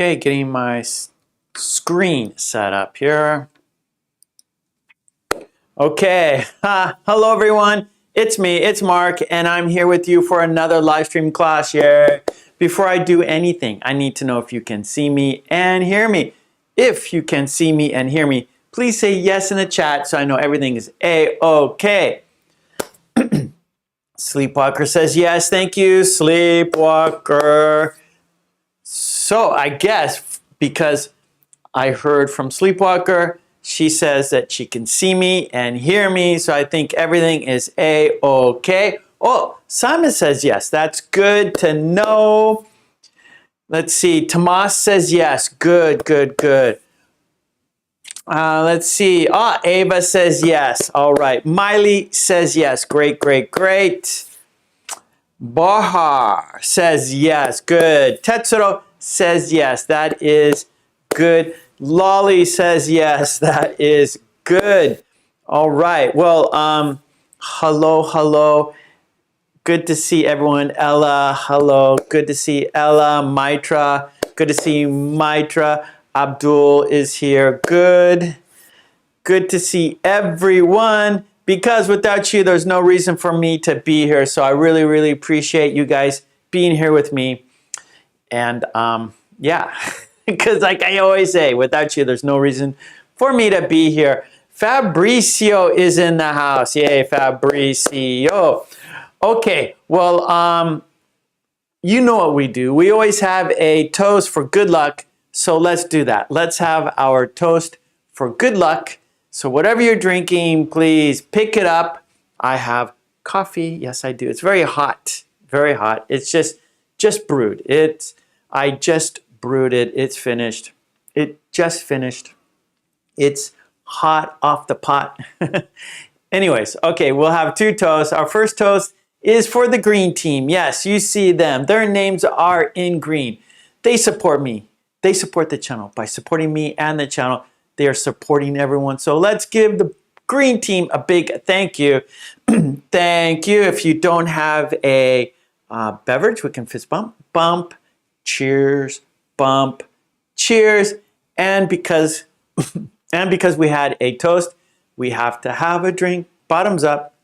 Okay, getting my screen set up here. Okay, hello everyone. It's me, it's Mark, and I'm here with you for another live stream class here. Before I do anything, I need to know if you can see me and hear me. If you can see me and hear me, please say yes in the chat so I know everything is A-OK. Sleepwalker says yes, thank you, Sleepwalker. So I guess because I heard from Sleepwalker, she says that she can see me and hear me, so I think everything is A-OK. Oh, Simon says yes, that's good to know. Let's see, Tomas says yes, good, good, good. Let's see, Ava says yes, all right. Miley says yes, great, great, great. Bahar says yes, good. Tetsuro says yes, that is good. Lolly says yes, that is good. All right, well, hello, hello. Good to see everyone. Ella, hello. Good to see Ella. Maitra, good to see Maitra. Abdul is here. Good. Good to see everyone. Because without you, there's no reason for me to be here. So I really, really appreciate you guys being here with me. And yeah, because like I always say, without you, there's no reason for me to be here. Fabricio is in the house. Yay, Fabricio. Okay, well, you know what we do. We always have a toast for good luck. So let's do that. Let's have our toast for good luck. So whatever you're drinking, please pick it up. I have coffee. Yes, I do. It's very hot. Very hot. It's just brewed. I just brewed it. It's finished. It just finished. It's hot off the pot. Anyways, okay, we'll have two toasts. Our first toast is for the green team. Yes, you see them. Their names are in green. They support me. They support the channel. By supporting me and the channel, they are supporting everyone. So let's give the green team a big thank you. Thank you. If you don't have a beverage, we can fist bump. Bump. Cheers. Bump. Cheers. And because we had a toast, we have to have a drink. Bottoms up.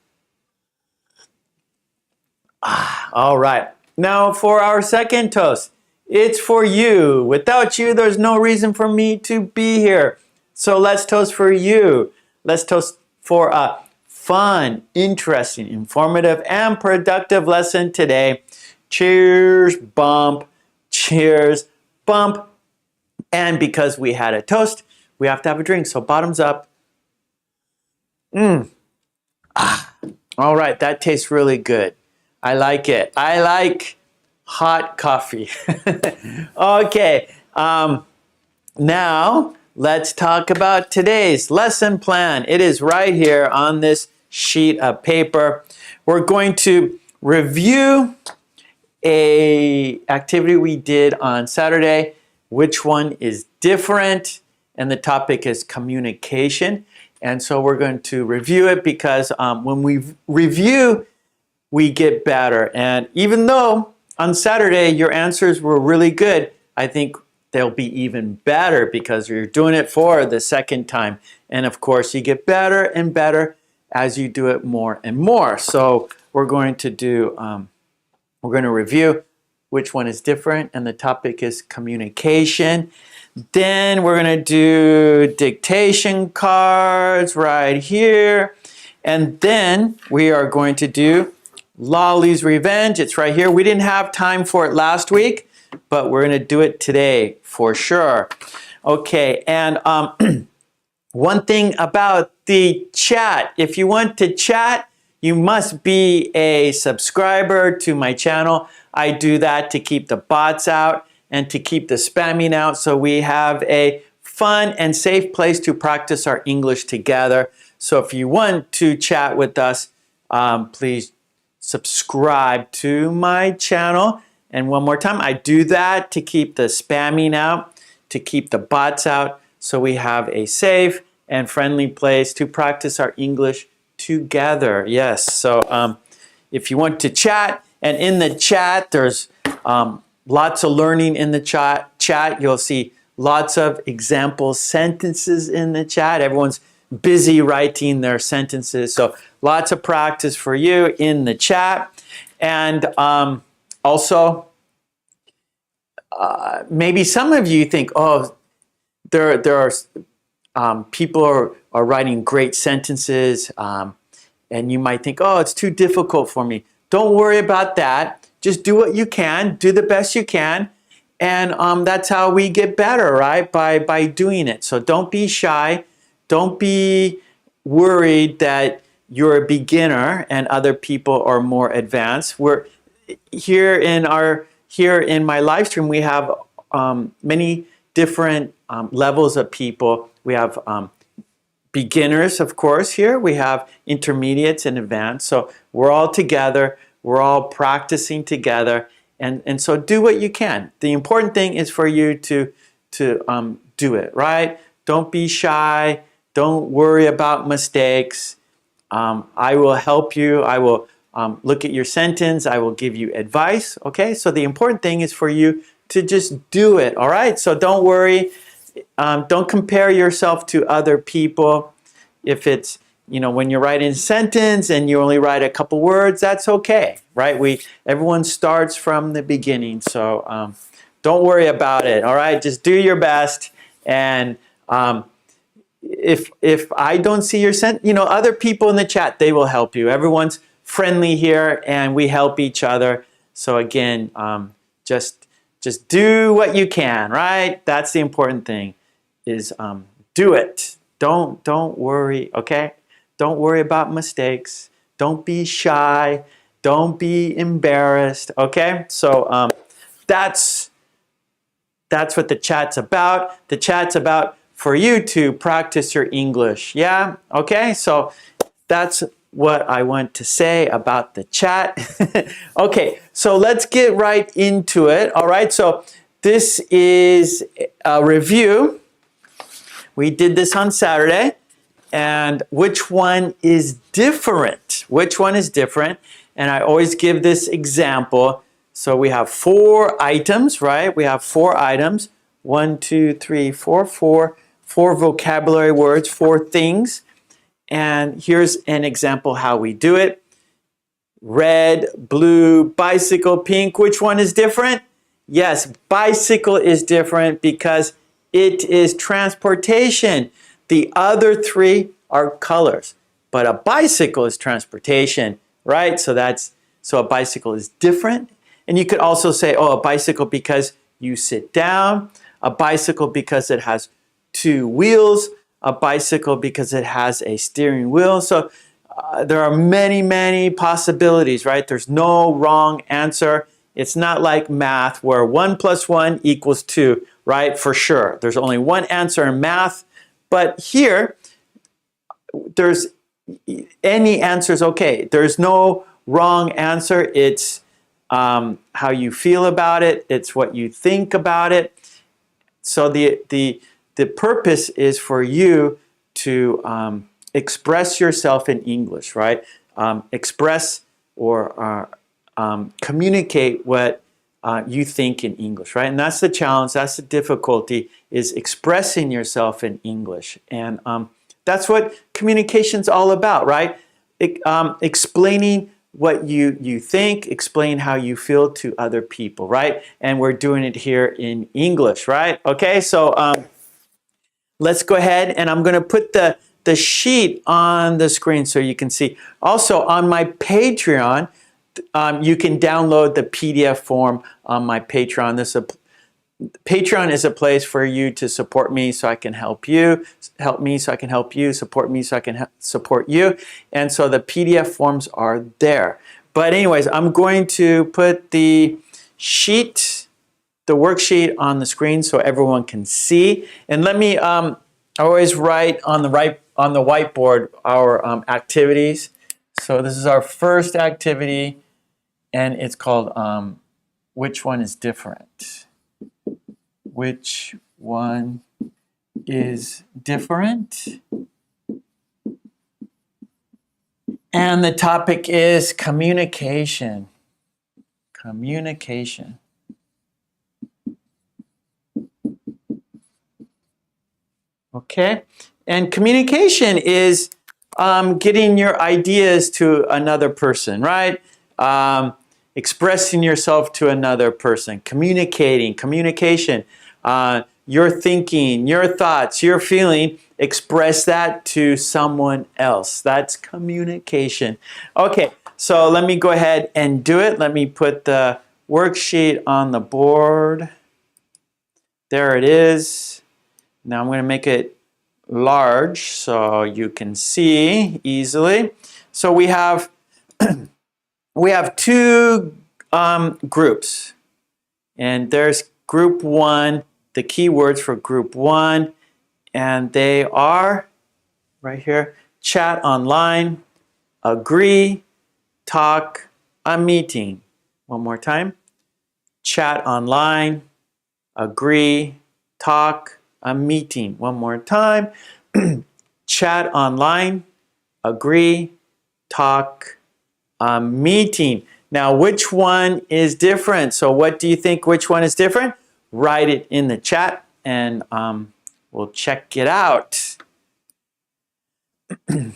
All right. Now for our second toast. It's for you. Without you, there's no reason for me to be here. So let's toast for you. Let's toast for a fun, interesting, informative, and productive lesson today. Cheers, bump. Cheers, bump. And because we had a toast, we have to have a drink. So bottoms up. All right, that tastes really good. I like it. I like hot coffee. Okay, now let's talk about today's lesson plan. It is right here on this sheet of paper. We're going to review an activity we did on Saturday. Which one is different? And the topic is communication. And so we're going to review it because when we review, we get better. And even though on Saturday your answers were really good, I think they'll be even better because you're doing it for the second time. And of course, you get better and better as you do it more and more. So we're going to review which one is different, and the topic is communication. Then we're going to do dictation cards right here. And then we are going to do Lolly's Revenge. It's right here. We didn't have time for it last week, but we're going to do it today for sure. Okay, and one thing about the chat. If you want to chat, you must be a subscriber to my channel. I do that to keep the bots out and to keep the spamming out, so we have a fun and safe place to practice our English together. So if you want to chat with us, please subscribe to my channel. And one more time, I do that to keep the spamming out, to keep the bots out, so we have a safe and friendly place to practice our English together. Yes, so if you want to chat, and in the chat there's lots of learning in the chat. You'll see lots of example sentences in the chat. Everyone's busy writing their sentences. So lots of practice for you in the chat. And also, maybe some of you think, oh, there are people are writing great sentences, and you might think, oh, it's too difficult for me. Don't worry about that. Just do what you can, do the best you can, and that's how we get better, right? By doing it. So don't be shy. Don't be worried that you're a beginner and other people are more advanced. We're here in my live stream. We have many different levels of people. We have beginners, of course, here. We have intermediates and advanced. So we're all together. We're all practicing together. And so do what you can. The important thing is for you to do it, right? Don't be shy. Don't worry about mistakes. I will help you. I will look at your sentence. I will give you advice, okay? So the important thing is for you to just do it, all right? So don't worry. Don't compare yourself to other people. If it's, when you're writing a sentence and you only write a couple words, that's okay, right? Everyone starts from the beginning, so don't worry about it, all right? Just do your best, and if I don't see your sentence, other people in the chat, they will help you. Everyone's friendly here, and we help each other. So again, just do what you can, right? That's the important thing, is do it. Don't worry, okay? Don't worry about mistakes. Don't be shy. Don't be embarrassed, okay? So that's what the chat's about. The chat's about for you to practice your English, yeah? Okay, so that's what I want to say about the chat. Okay, so let's get right into it. All right, so this is a review. We did this on Saturday, and which one is different? Which one is different? And I always give this example. So we have 4 items, right? We have 4 items. 1, 2, 3, 4, 4 vocabulary words, 4 things. And here's an example how we do it. Red, blue, bicycle, pink. Which one is different? Yes, bicycle is different because it is transportation. The other 3 are colors, but a bicycle is transportation, right? So a bicycle is different. And you could also say, oh, a bicycle because you sit down, a bicycle because it has 2 wheels, a bicycle because it has a steering wheel. So there are many, many possibilities, right? There's no wrong answer. It's not like math where 1 + 1 = 2, right? For sure. There's only one answer in math. But here, there's any answer is okay. There's no wrong answer. It's how you feel about it. It's what you think about it. So the purpose is for you to express yourself in English, right? Express or communicate what you think in English, right? And that's the challenge, that's the difficulty, is expressing yourself in English. And that's what communication's all about, right? Explaining what you think, explain how you feel to other people, right? And we're doing it here in English, right? Okay, so let's go ahead, and I'm going to put the sheet on the screen so you can see. Also, on my Patreon, you can download the PDF form on my Patreon. Patreon is a place for you to support me so I can help you, help me so I can help you, support me so I can support you. And so the PDF forms are there. But anyways, I'm going to put the sheet, the worksheet on the screen so everyone can see. And let me always write on the whiteboard our activities. So this is our first activity, and it's called which one is different? Which one is different? And the topic is communication. Communication. Okay. And communication is getting your ideas to another person, right? Expressing yourself to another person, communication, your thinking, your thoughts, your feeling, express that to someone else. That's communication. Okay, so let me go ahead and do it. Let me put the worksheet on the board. There it is. Now I'm going to make it large so you can see easily. So we have two groups, and there's group one, the keywords for group one, and they are right here: chat online, agree, talk, a meeting. One more time: chat online, agree, talk, a meeting. One more time: chat online, agree, talk, a meeting. Now, which one is different? So what do you think, which one is different? Write it in the chat and we'll check it out. Okay,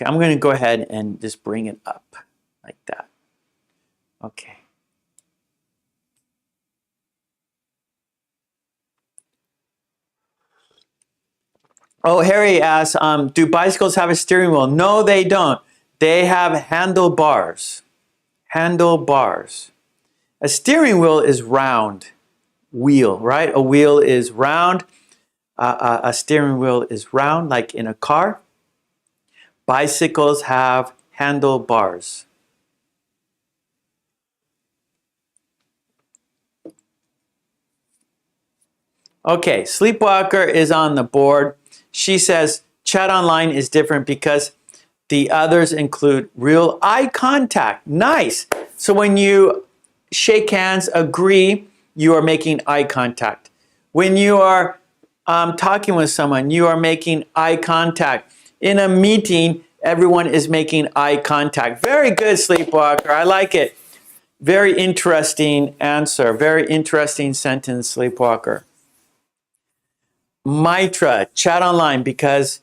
I'm going to go ahead and just bring it up like that. Okay. Oh, Harry asks, do bicycles have a steering wheel? No, they don't. They have handlebars. Handlebars. A steering wheel is round. Wheel, right? A wheel is round. A steering wheel is round, like in a car. Bicycles have handlebars. Okay, Sleepwalker is on the board. She says chat online is different because the others include real eye contact. Nice. So when you shake hands, agree, you are making eye contact. When you are talking with someone, you are making eye contact. In a meeting, everyone is making eye contact. Very good, Sleepwalker. I like it. Very interesting answer. Very interesting sentence, Sleepwalker. Mitra, chat online because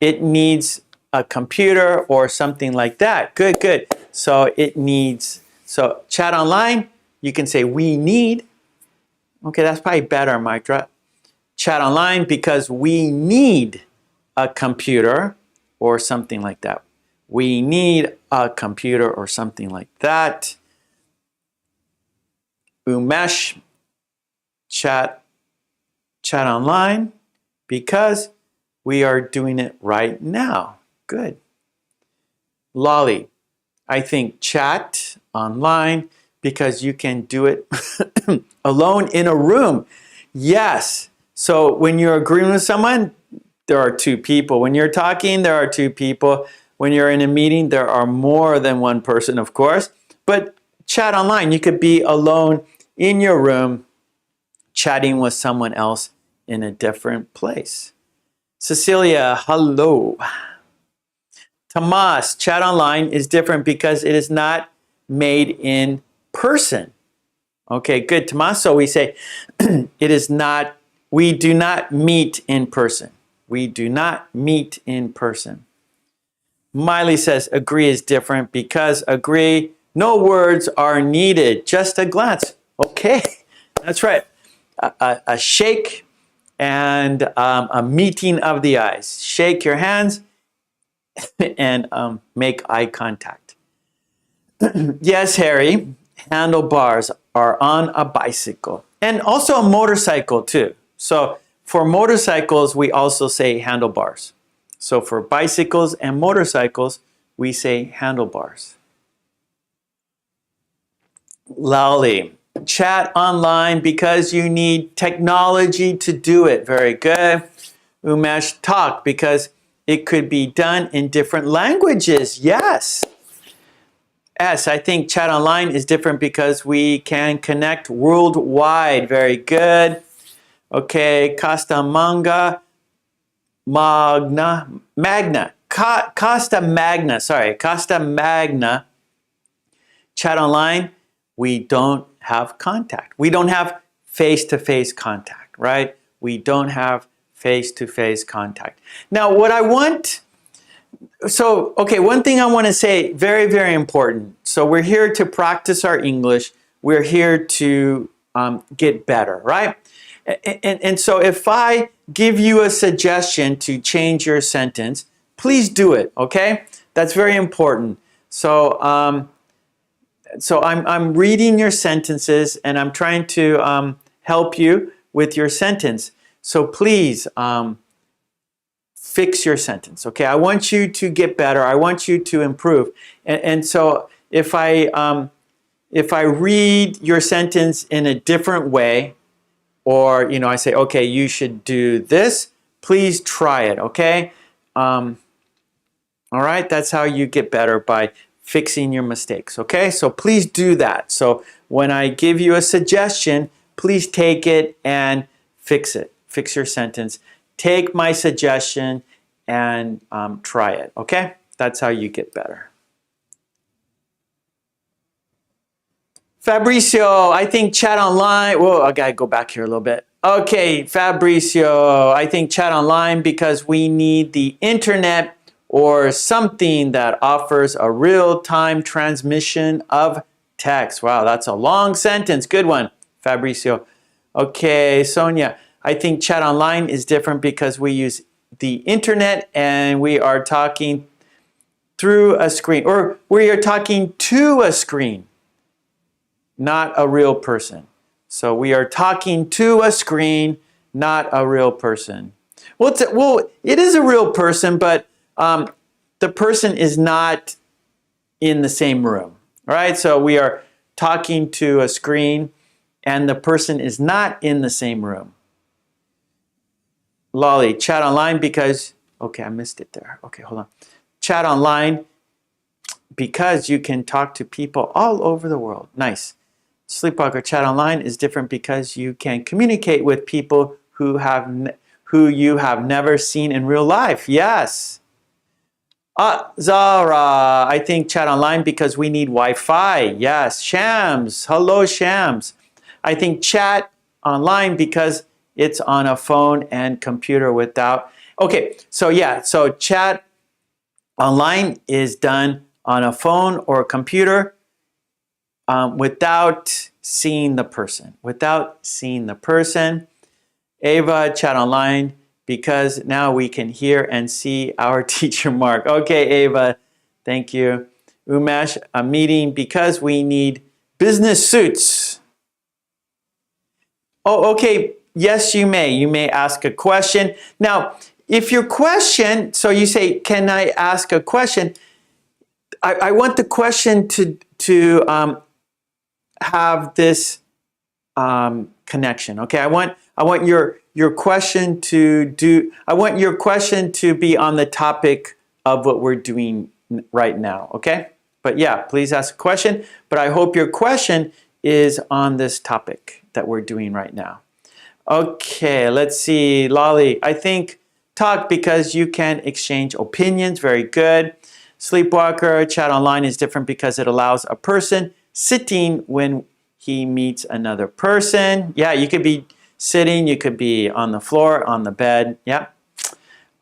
it needs a computer or something like that. Good, good. So it needs, so chat online, you can say we need. Okay, that's probably better, Mitra. Chat online because we need a computer or something like that. We need a computer or something like that. Umesh, chat online because we are doing it right now. Good. Lolly, I think chat online because you can do it alone in a room. Yes. So when you're agreeing with someone, there are two people. When you're talking, there are two people. When you're in a meeting, there are more than one person, of course. But chat online, you could be alone in your room chatting with someone else in a different place. Cecilia, hello. Tomas, chat online is different because it is not made in person. Okay, good, Tomas. So we say it is not, we do not meet in person. We do not meet in person. Miley says agree is different because agree, no words are needed, just a glance. Okay, that's right. A shake and a meeting of the eyes. Shake your hands and make eye contact. Yes, Harry, handlebars are on a bicycle and also a motorcycle too. So for motorcycles, we also say handlebars. So for bicycles and motorcycles, we say handlebars. Lolly, chat online because you need technology to do it. Very good. Umesh, talk because it could be done in different languages. Yes. S, I think chat online is different because we can connect worldwide. Very good. Okay, Costa Magna, Costa Magna, chat online, we don't have contact. We don't have face-to-face contact, right? we don't have face-to-face contact. Now, what I want, so, okay, one thing I want to say, very, very important. So we're here to practice our English. We're here to get better, right? And so if I give you a suggestion to change your sentence, please do it, okay? That's very important. So, I'm reading your sentences and I'm trying to help you with your sentence. So please fix your sentence, okay? I want you to get better. I want you to improve. And so if I read your sentence in a different way, or I say, okay, you should do this, please try it, okay? All right, that's how you get better, by fixing your mistakes, okay? So please do that. So when I give you a suggestion, please take it and fix it. Fix your sentence. Take my suggestion and try it, okay? That's how you get better. Fabricio, I think chat online. Whoa, I gotta go back here a little bit. Okay, Fabricio, I think chat online because we need the internet or something that offers a real-time transmission of text. Wow, that's a long sentence. Good one, Fabricio. Okay, Sonia, I think chat online is different because we use the internet and we are talking through a screen, or we are talking to a screen, not a real person. So we are talking to a screen, not a real person. Well, it is a real person, but the person is not in the same room, right? So we are talking to a screen and the person is not in the same room. Lolly, chat online because, okay, I missed it there. Okay, hold on. Chat online because you can talk to people all over the world. Nice. Sleepwalker, chat online is different because you can communicate with people who you have never seen in real life. Yes. Zara, I think chat online because we need Wi-Fi. Yes. Shams, hello Shams. I think chat online because it's on a phone and computer without. Okay, so yeah, so chat online is done on a phone or a computer without seeing the person. Without seeing the person. Ava, chat online because now we can hear and see our teacher Mark. Okay, Ava, thank you. Umesh, a meeting because we need business suits. Oh, okay. Yes, you may. You may ask a question. Now, if your question, so you say, can I ask a question? I want the question to have this connection. Okay, I want your question to be on the topic of what we're doing right now. Okay, but yeah, please ask a question. But I hope your question is on this topic that we're doing right now. Okay, let's see, Lolly. I think talk because you can exchange opinions. Very good. Sleepwalker, chat online is different because it allows a person sitting when he meets another person. Yeah, you could be sitting, you could be on the floor, on the bed. Yeah.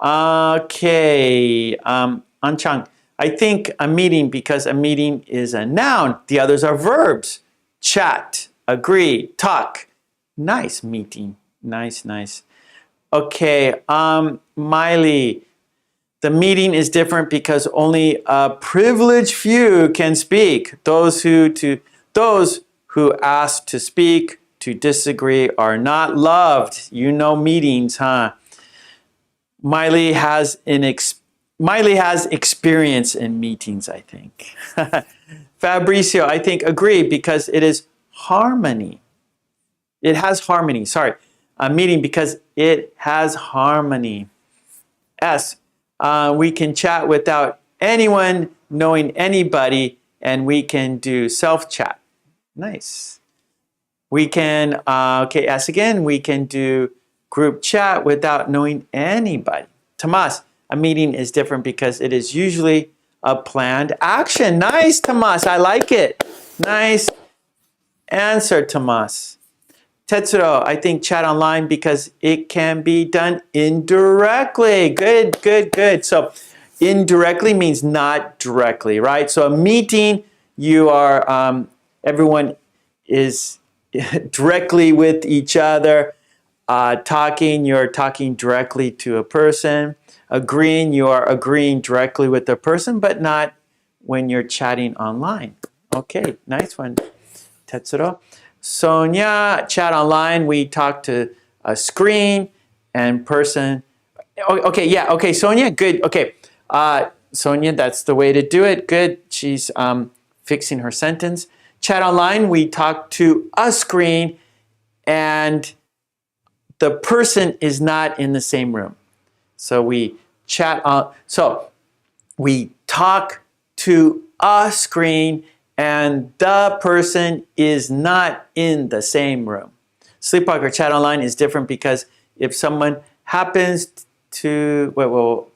Okay, Anchang, I think a meeting because a meeting is a noun. The others are verbs. Chat, agree, talk. Nice meeting. Nice, nice. Okay, Miley, the meeting is different because only a privileged few can speak. Those who ask to speak, to disagree, are not loved. You know meetings, huh? Miley has experience in meetings, I think. Fabricio, I think agree because it is harmony. It has harmony, sorry. A meeting because it has harmony. S, we can chat without anyone knowing anybody, and we can do self-chat. Nice. We can, okay, S again, we can do group chat without knowing anybody. Tomas, a meeting is different because it is usually a planned action. Nice, Tomas, I like it. Nice answer, Tomas. Tetsuro, I think chat online because it can be done indirectly. Good, good, good. So indirectly means not directly, right? So a meeting, you are, everyone is directly with each other. Talking, you're talking directly to a person. Agreeing, you are agreeing directly with the person, but not when you're chatting online. Okay, nice one, Tetsuro. Sonia, chat online, we talk to a screen and person. Okay, yeah, okay, Sonia, good. Okay, Sonia, that's the way to do it. Good, she's fixing her sentence. Chat online, we talk to a screen and the person is not in the same room. So we chat on, so we talk to a screen and the person is not in the same room. Sleepwalker chat online is different because if someone happens to,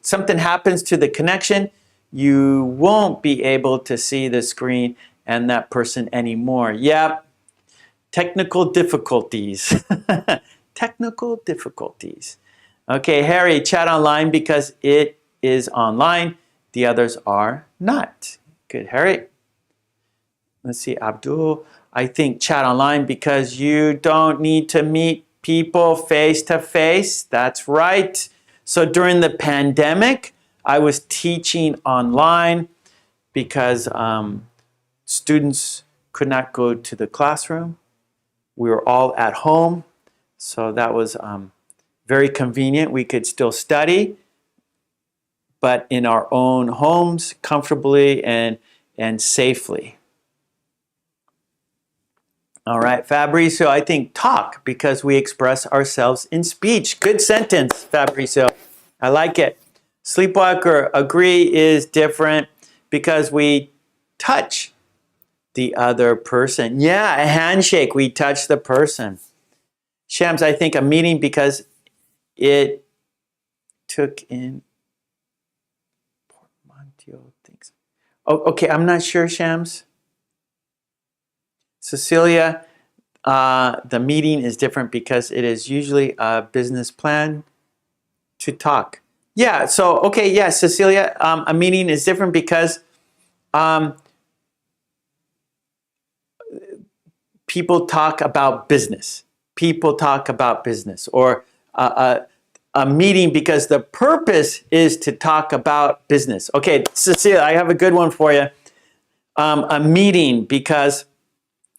something happens to the connection, you won't be able to see the screen and that person anymore. Yep, technical difficulties. Technical difficulties. Okay, Harry, chat online because it is online. The others are not. Good, Harry. Let's see, Abdul. I think chat online because you don't need to meet people face to face. That's right. So during the pandemic, I was teaching online because students could not go to the classroom. We were all at home. So that was very convenient. We could still study, but in our own homes, comfortably and safely. All right, Fabrizio, I think talk because we express ourselves in speech. Good sentence, Fabrizio. I like it. Sleepwalker, agree is different because we touch the other person. Yeah, a handshake, we touch the person. Shams, I think a meeting because it took in Portmontio things. Oh, okay, I'm not sure, Shams. Cecilia, the meeting is different because it is usually a business plan to talk. Yeah, so, okay, yeah, Cecilia, a meeting is different because people talk about business. People talk about business. Or a meeting because the purpose is to talk about business. Okay, Cecilia, I have a good one for you. A meeting because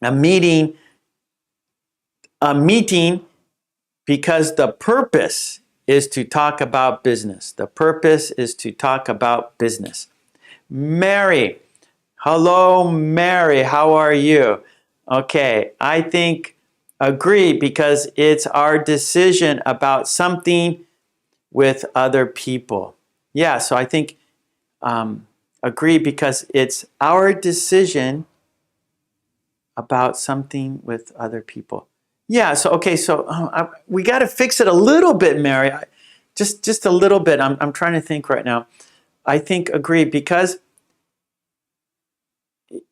a meeting because the purpose is to talk about business. The purpose is to talk about business. Mary, hello, Mary, how are you? Okay, I think agree because it's our decision about something with other people. Yeah, so I think agree because it's our decision about something with other people. Yeah, so okay, so we got to fix it a little bit, Mary. Just a little bit. I'm trying to think right now. I think agree because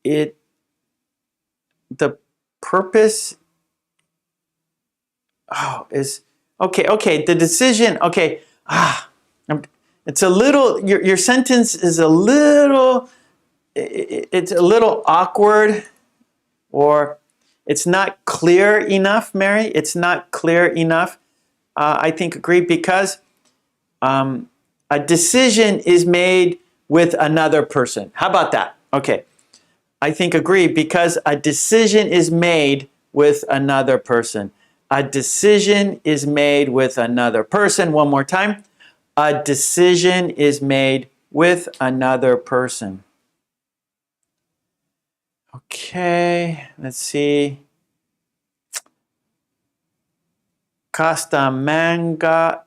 the purpose is okay. The decision, okay. It's a little. Your sentence is a little. It's a little awkward, or it's not clear enough, Mary. It's not clear enough. I think agree because a decision is made with another person. How about that? Okay. I think agree because a decision is made with another person. A decision is made with another person. One more time. A decision is made with another person. Okay, let's see. Costa Magna,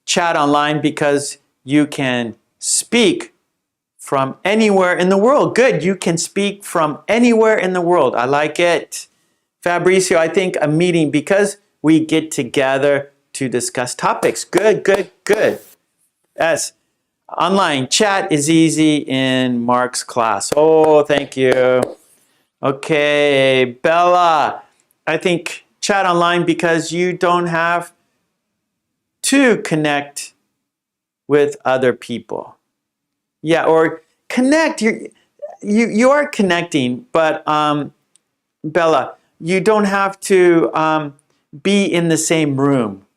chat online because you can speak from anywhere in the world. Good, you can speak from anywhere in the world. I like it. Fabrizio, I think a meeting because we get together to discuss topics. Good, good, good. Yes, online chat is easy in Mark's class. Oh, thank you. Okay, Bella, I think chat online because you don't have to connect with other people. Yeah, or connect. You are connecting, but Bella, you don't have to be in the same room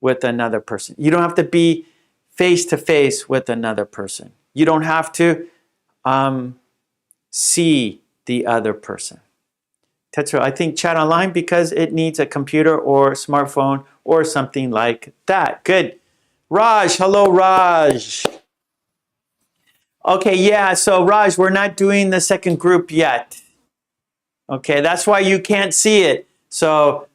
with another person. You don't have to be face to face with another person. You don't have to see the other person. Tetsuo, I think chat online because it needs a computer or smartphone or something like that. Good. Raj, hello Raj. Okay, yeah, so Raj, we're not doing the second group yet. Okay, that's why you can't see it. So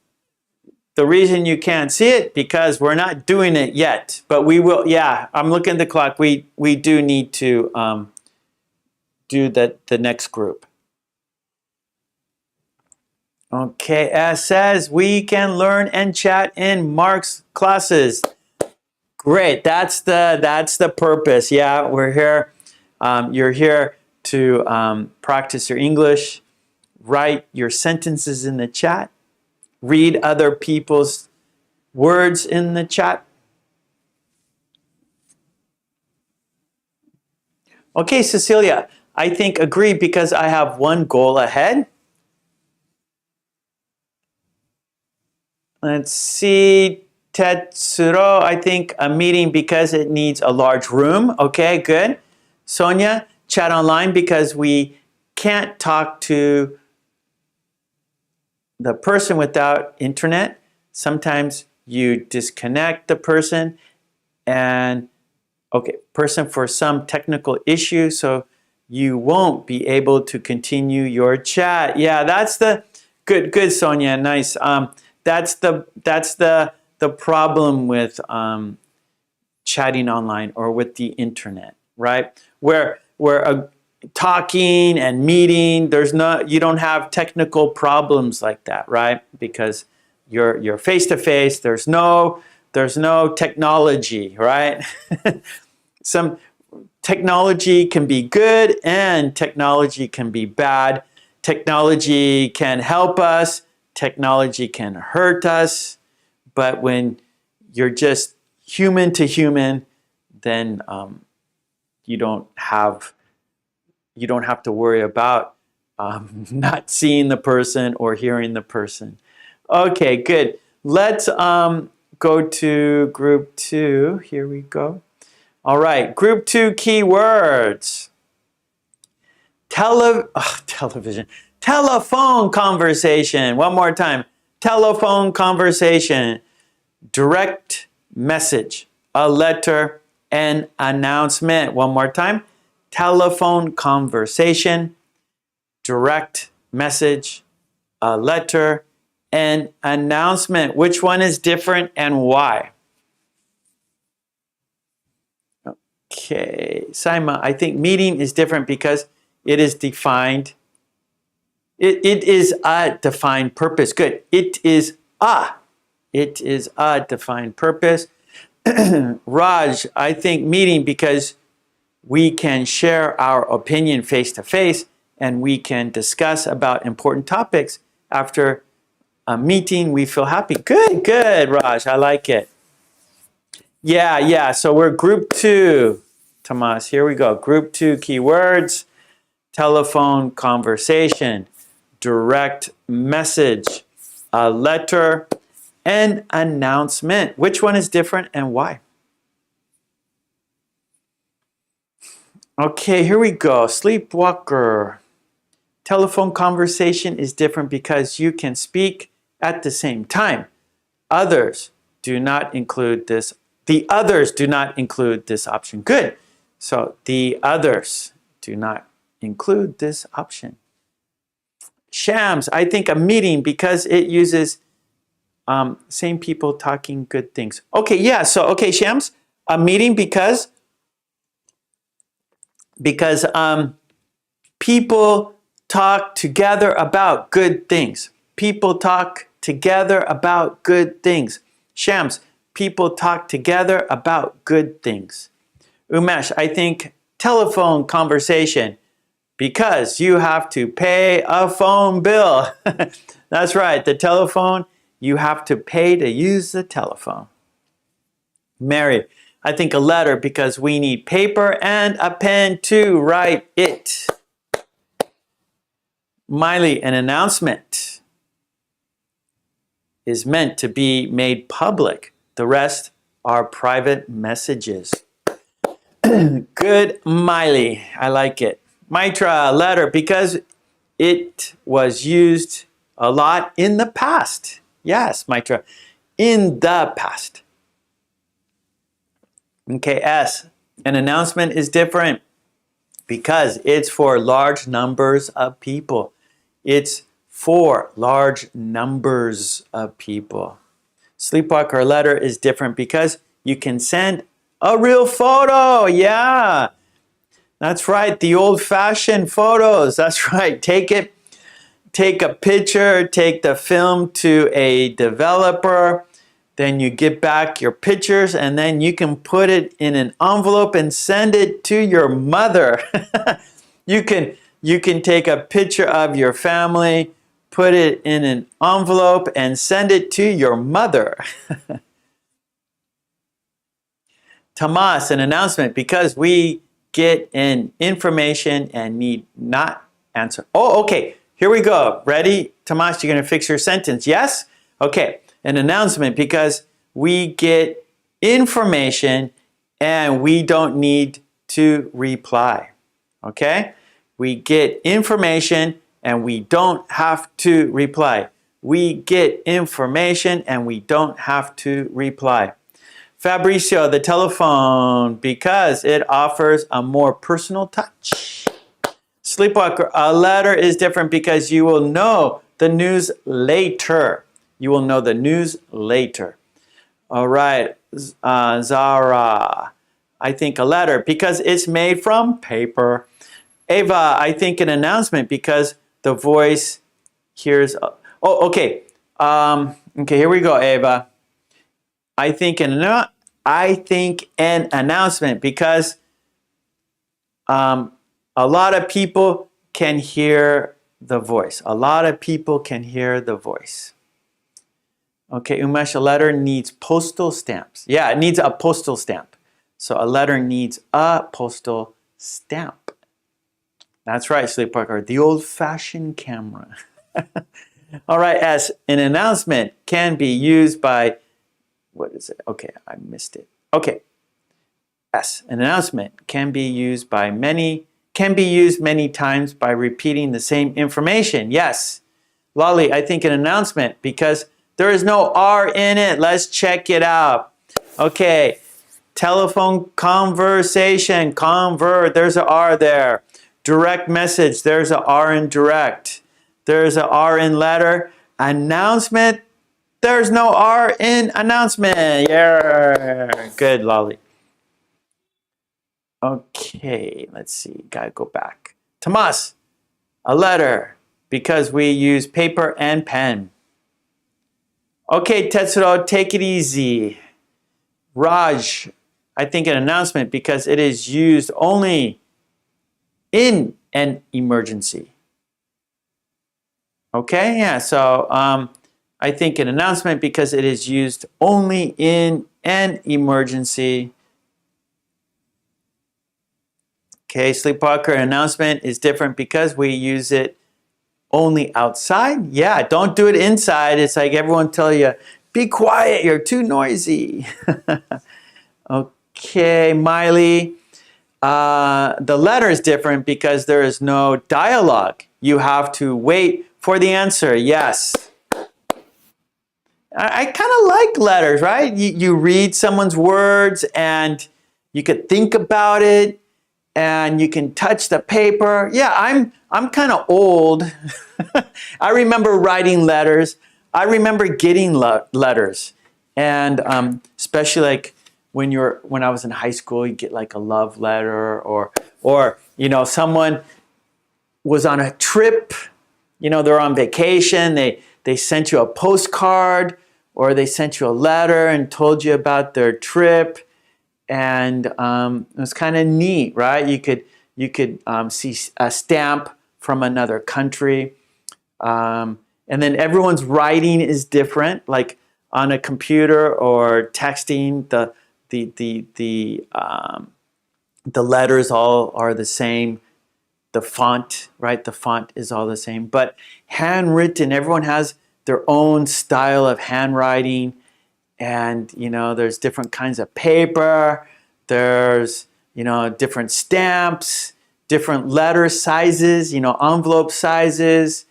the reason you can't see it because we're not doing it yet, but we will. Yeah, I'm looking at the clock. We do need to do the next group. Okay, as says we can learn and chat in Mark's classes. Great, that's the purpose. Yeah, we're here. You're here to practice your English, write your sentences in the chat, read other people's words in the chat. Okay, Cecilia, I think agree because I have one goal ahead. Let's see, Tetsuro, I think a meeting because it needs a large room. Okay, good. Sonia, chat online because we can't talk to the person without internet. Sometimes you disconnect the person and person for some technical issue, so you won't be able to continue your chat. Yeah, that's the good Sonia, nice. That's the problem with chatting online or with the internet, right? Where talking and meeting, you don't have technical problems like that, right? Because you're face to face. There's no technology, right? Some technology can be good and technology can be bad. Technology can help us. Technology can hurt us. But when you're just human to human, then you don't have to worry about not seeing the person or hearing the person. Okay, good. Let's go to group 2. Here we go. All right, group 2 keywords. Television. Telephone conversation. One more time. Telephone conversation. Direct message. A letter. An announcement. One more time. Telephone conversation. Direct message. A letter. An announcement. Which one is different and why? Okay, Saima, I think meeting is different because it is defined. It is a defined purpose. Good. It is a defined purpose. Raj, I think meeting because we can share our opinion face to face and we can discuss about important topics. After a meeting, we feel happy. Good, Raj. I like it. Yeah. So we're group 2. Tomas, here we go. Group 2 keywords. Telephone conversation. Direct message. A letter. An announcement. Which one is different and why? Okay, here we go. Sleepwalker. Telephone conversation is different because you can speak at the same time. Others do not include this. The others do not include this option. Good. So the others do not include this option. Shams, I think a meeting because it uses same people talking good things. Okay, yeah. So Shams, a meeting because people talk together about good things. People talk together about good things. Shams, people talk together about good things. Umesh, I think telephone conversation because you have to pay a phone bill. That's right, the telephone, you have to pay to use the telephone. Mary, I think a letter because we need paper and a pen to write it. Miley, an announcement is meant to be made public. The rest are private messages. Good, Miley. I like it. Mitra, letter, because it was used a lot in the past. Yes, Mitra, in the past. Okay, S, an announcement is different because it's for large numbers of people. It's for large numbers of people. Sleepwalker letter is different because you can send a real photo. Yeah, that's right. The old-fashioned photos. That's right. Take it. Take a picture. Take the film to a developer. Then you get back your pictures and then you can put it in an envelope and send it to your mother. You can take a picture of your family, put it in an envelope and send it to your mother. Tomas, an announcement because we get an information and need not answer. Oh, okay. Here we go. Ready? Tomas, you're going to fix your sentence. Yes? Okay. An announcement because we get information and we don't need to reply. Okay? We get information and we don't have to reply. We get information and we don't have to reply. Fabricio, the telephone, because it offers a more personal touch. Sleepwalker, a letter is different because you will know the news later. You will know the news later. All right, Zara, I think a letter because it's made from paper. Ava, I think an announcement because the voice hears. Oh, okay. Okay, here we go, Ava. I think an announcement because a lot of people can hear the voice. A lot of people can hear the voice. Okay, Umesh, a letter needs postal stamps. Yeah, it needs a postal stamp. So a letter needs a postal stamp. That's right, Sleepwalker, the old-fashioned camera. All right, S, an announcement can be used by, what is it? Okay, I missed it. Okay, S, an announcement can be used many times by repeating the same information. Yes, Lolly, I think an announcement because there is no R in it. Let's check it out. Okay, telephone conversation, there's an R there. Direct message, there's an R in direct. There's an R in letter. Announcement, there's no R in announcement. Yeah, good, Lolly. Okay, let's see, gotta go back. Tomas, a letter, because we use paper and pen. Okay, Tetsuro, take it easy. Raj, I think an announcement because it is used only in an emergency. Okay, yeah, so I think an announcement because it is used only in an emergency. Okay, Sleepwalker, an announcement is different because we use it only outside. Yeah, don't do it inside. It's like everyone tell you, be quiet, you're too noisy. Okay, Miley, the letter is different because there is no dialogue. You have to wait for the answer. Yes. I kind of like letters, right? You read someone's words and you could think about it and you can touch the paper. Yeah, I'm kind of old. I remember writing letters. I remember getting letters. And especially like when I was in high school, you get like a love letter or you know, someone was on a trip, you know, they're on vacation, they sent you a postcard or they sent you a letter and told you about their trip. And it was kind of neat, right? see a stamp from another country. And then everyone's writing is different, like on a computer or texting, the letters all are the same. The font, right? The font is all the same. But handwritten, everyone has their own style of handwriting. And, there's different kinds of paper. There's, different stamps, different letter sizes, envelope sizes.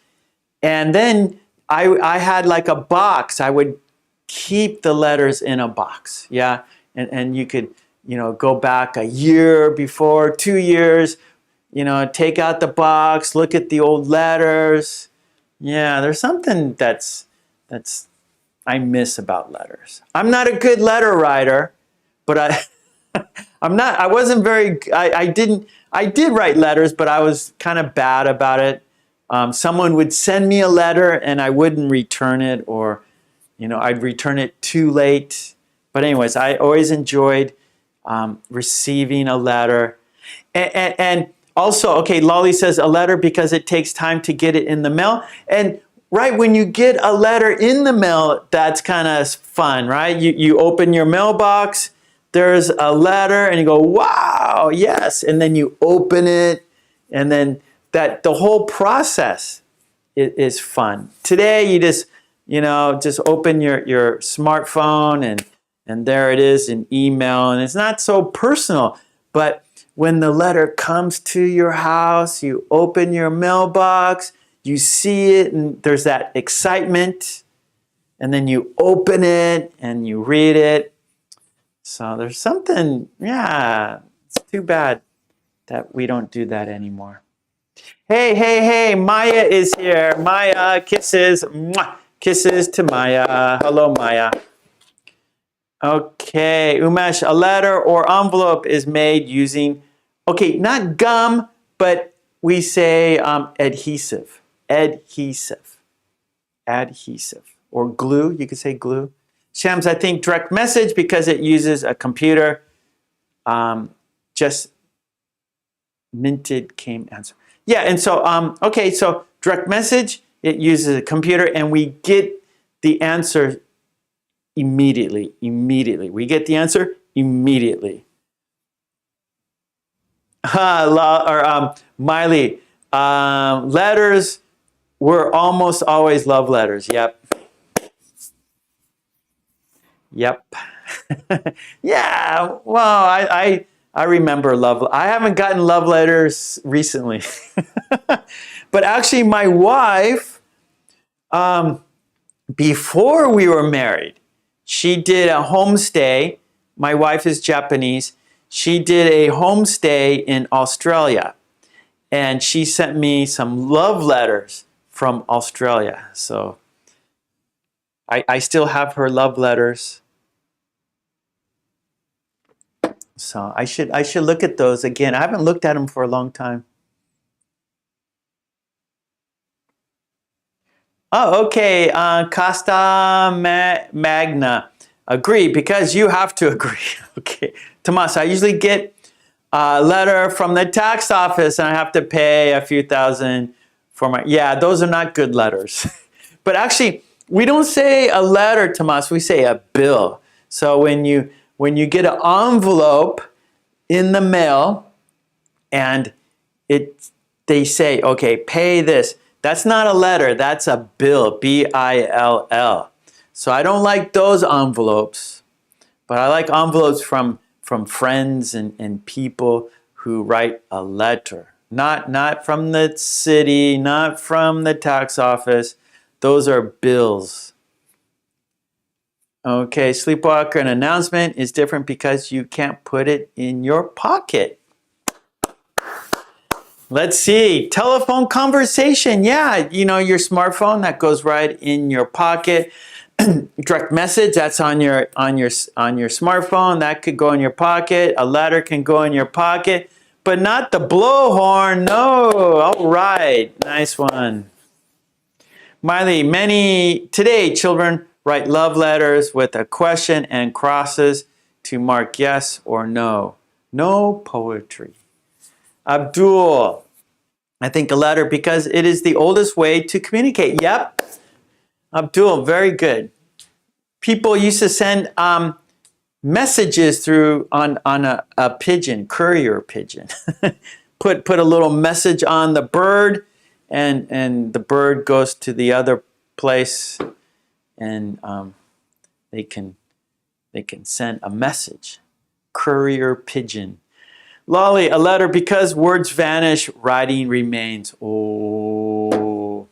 And then I had like a box. I would keep the letters in a box, yeah? And you could, go back a year before, 2 years, take out the box, look at the old letters. Yeah, there's something that's I miss about letters. I'm not a good letter writer, but I did write letters, but I was kind of bad about it. Someone would send me a letter and I wouldn't return it, or, I'd return it too late. But anyways, I always enjoyed receiving a letter. And also, okay, Lolly says a letter because it takes time to get it in the mail. And right when you get a letter in the mail, that's kind of fun, right? You open your mailbox, there's a letter, and you go, wow, yes. And then you open it, and then the whole process is fun. Today, you just open your smartphone, and there it is in email, and it's not so personal. But when the letter comes to your house, you open your mailbox, you see it, and there's that excitement, and then you open it and you read it. So there's something, yeah, it's too bad that we don't do that anymore. Hey, Maya is here. Maya, kisses. Mwah. Kisses to Maya. Hello, Maya. Okay, Umesh, a letter or envelope is made using, okay, not gum, but we say adhesive. Adhesive. Or glue, you could say glue. Shams, I think direct message because it uses a computer. Just minted came answer. Yeah, and so, okay, so direct message, it uses a computer and we get the answer immediately. We get the answer immediately. Miley, letters were almost always love letters. Yep. Yeah, well, I remember love. I haven't gotten love letters recently. But actually, my wife, before we were married, she did a homestay. My wife is Japanese. She did a homestay in Australia. And she sent me some love letters from Australia. So I still have her love letters. So I should look at those again. I haven't looked at them for a long time. Oh, okay. Costa Magna. Agree, because you have to agree. Okay. Tomas, I usually get a letter from the tax office and I have to pay a few thousand for my... Yeah, those are not good letters. But actually, we don't say a letter, Tomas. We say a bill. So when you get an envelope in the mail and they say, okay, pay this. That's not a letter, that's a bill, B-I-L-L. So I don't like those envelopes, but I like envelopes from friends and people who write a letter. Not from the city, not from the tax office. Those are bills. Okay, Sleepwalker, an announcement is different because you can't put it in your pocket. Let's see, telephone conversation. Yeah, your smartphone, that goes right in your pocket. Direct message, that's on your smartphone, that could go in your pocket. A letter can go in your pocket, but not the blowhorn. No. All right, nice one. Miley, today children write love letters with a question and crosses to mark yes or no. No poetry. Abdul, I think a letter because it is the oldest way to communicate. Yep. Abdul, very good. People used to send messages through on a pigeon, courier pigeon. put a little message on the bird, and the bird goes to the other place, and they can send a message. Courier pigeon. Lolly, a letter because words vanish, writing remains. Oh.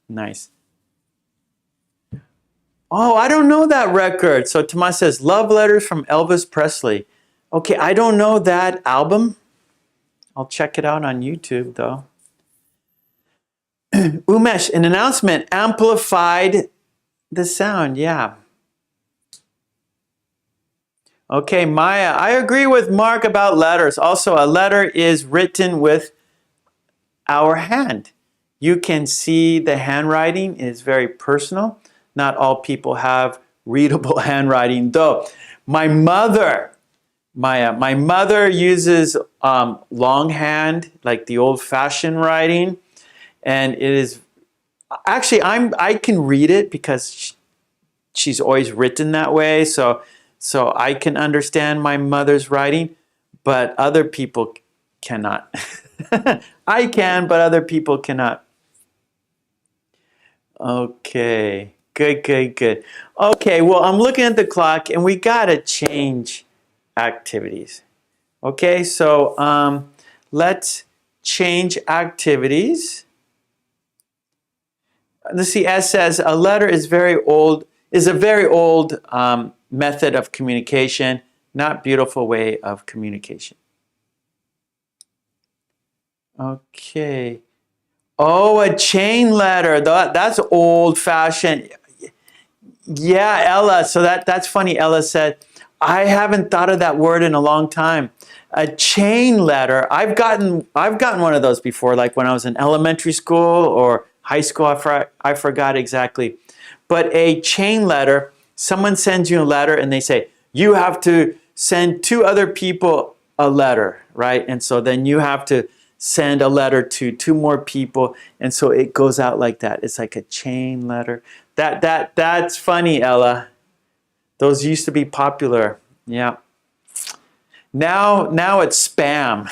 Nice. Oh, I don't know that record. So Tomas says, Love Letters from Elvis Presley. Okay, I don't know that album. I'll check it out on YouTube, though. Umesh, an announcement amplified the sound. Yeah. Okay, Maya, I agree with Mark about letters. Also, a letter is written with our hand. You can see the handwriting is very personal. Not all people have readable handwriting, though. My mother, Maya, my mother uses longhand, like the old-fashioned writing, and it is actually I can read it because she's always written that way, so I can understand my mother's writing, but other people cannot. I can, but other people cannot. Okay. Good. Okay, well, I'm looking at the clock, and we got to change activities. Okay, so let's change activities. Let's see, S says, a letter is a very old method of communication, not beautiful way of communication. Okay. Oh, a chain letter. That's old-fashioned. Yeah, Ella. So that's funny. Ella said, I haven't thought of that word in a long time. A chain letter. I've gotten one of those before, like when I was in elementary school or high school. I forgot exactly. But a chain letter, someone sends you a letter and they say, you have to send 2 other people a letter, right? And so then you have to send a letter to 2 more people, and so it goes out like that. It's like a chain letter. That's funny, Ella. Those used to be popular. Yeah. Now it's spam.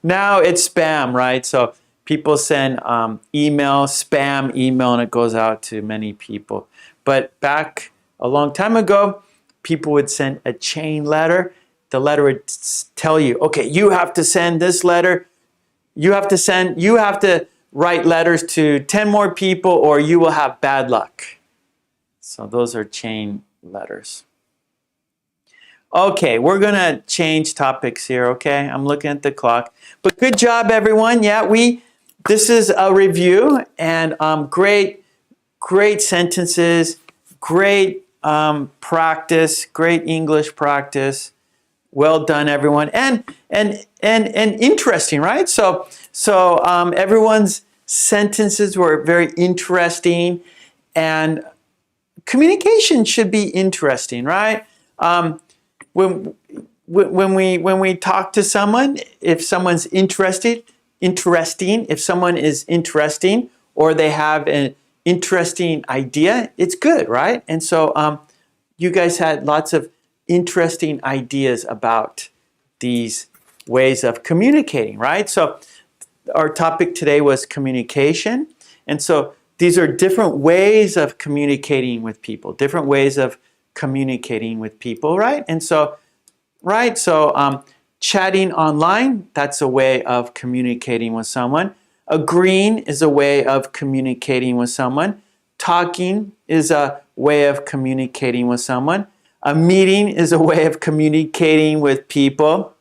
Now it's spam, right? So people send spam email, and it goes out to many people. But back a long time ago, people would send a chain letter. The letter would tell you, okay, you have to send this letter. You have to write letters to 10 more people, or you will have bad luck. So those are chain letters. Okay, we're going to change topics here, okay? I'm looking at the clock. But good job, everyone. Yeah, this is a review, and great sentences, great practice, great English practice. Well done, everyone, and interesting, right? So everyone's sentences were very interesting, and communication should be interesting, right? When we talk to someone, if someone's interesting, if someone is interesting, or they have an interesting idea, it's good, right? And so you guys had lots of interesting ideas about these ways of communicating, right? So our topic today was communication. And so these are different ways of communicating with people, right? And so, chatting online, that's a way of communicating with someone. Agreeing is a way of communicating with someone. Talking is a way of communicating with someone. A meeting is a way of communicating with people.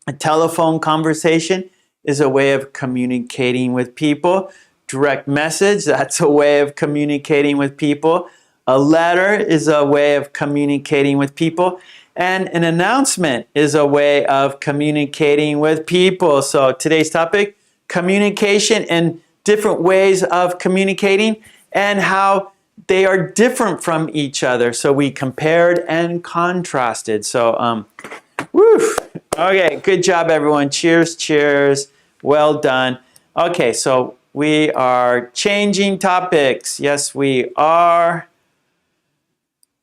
A telephone conversation is a way of communicating with people. Direct message, that's a way of communicating with people. A letter is a way of communicating with people. And an announcement is a way of communicating with people. So today's topic, communication and different ways of communicating and how they are different from each other. So we compared and contrasted. So Woo! Okay, good job, everyone. Cheers, cheers. Well done. Okay, so we are changing topics. Yes, we are.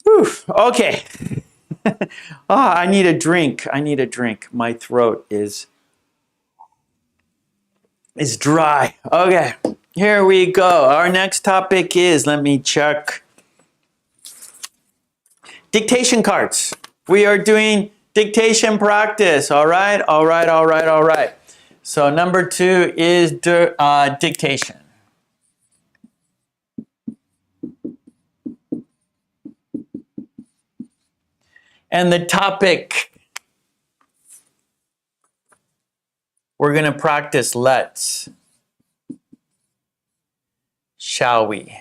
Woo! Okay. I need a drink. I need a drink. My throat is dry. Okay, here we go. Our next topic is, let me check. Dictation cards. We are doing dictation practice. All right, all right, all right, all right. So number 2 is dictation. And the topic, we're going to practice let's. Shall we?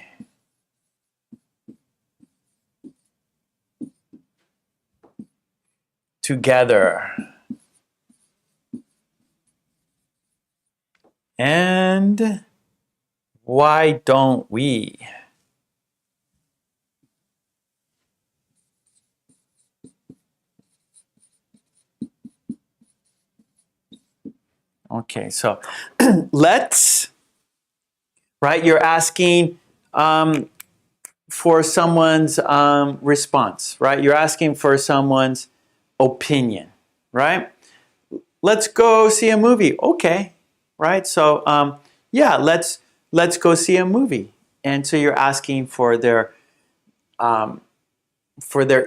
Together. And why don't we? Okay, so let's, right? You're asking for someone's response, right? You're asking for someone's opinion, right? Let's go see a movie. Okay, right? So yeah, let's go see a movie. And so you're asking for their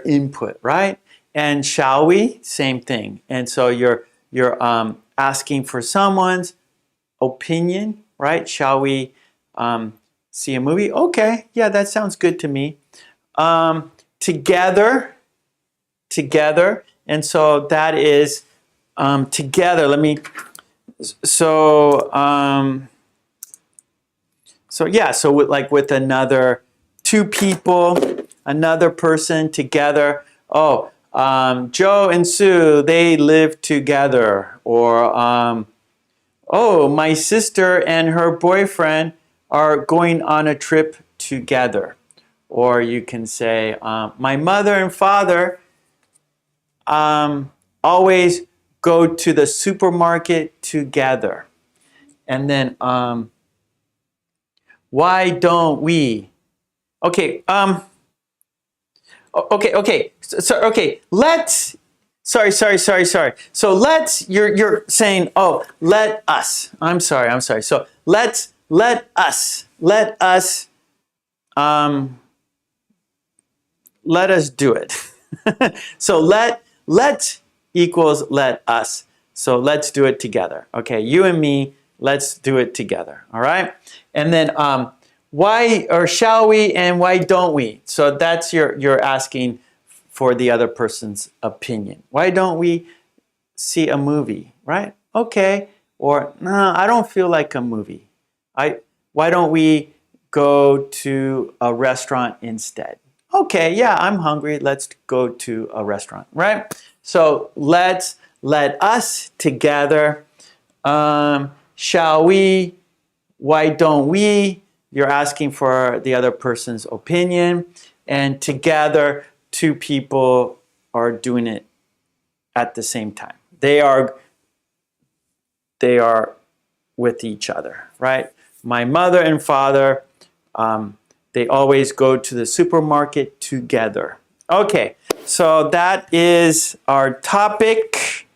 input, right? And shall we? Same thing. And so you're asking for someone's opinion, right? Shall we see a movie? Okay, yeah, that sounds good to me. Together, and so that is together. Let me. So yeah, so with another 2 people, another person together. Oh, Joe and Sue, they live together. Or oh, my sister and her boyfriend are going on a trip together. Or you can say, my mother and father always go to the supermarket together. And then, why don't we? Okay, okay. So let's. Sorry. So let's. You're saying, oh, let us. I'm sorry. So let us. Let us do it. So let equals let us. So let's do it together. Okay, you and me, let's do it together. All right? And then why or shall we and why don't we? So that's you're asking for the other person's opinion. Why don't we see a movie, right? Okay. Or no, I don't feel like a movie. Why don't we go to a restaurant instead? Okay, yeah, I'm hungry. Let's go to a restaurant, right? So let us together. Shall we? Why don't we? You're asking for the other person's opinion. And together, 2 people are doing it at the same time. They are with each other, right? My mother and father, they always go to the supermarket together. Okay, so that is our topic.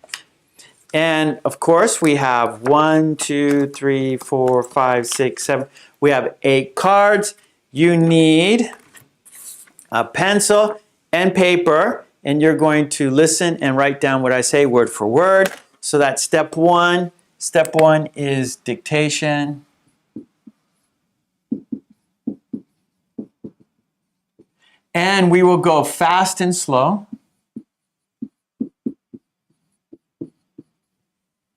And of course, we have 1, 2, 3, 4, 5, 6, 7. We have 8 cards. You need a pencil and paper, and you're going to listen and write down what I say word for word. So that's step 1. Step 1 is dictation. And we will go fast and slow.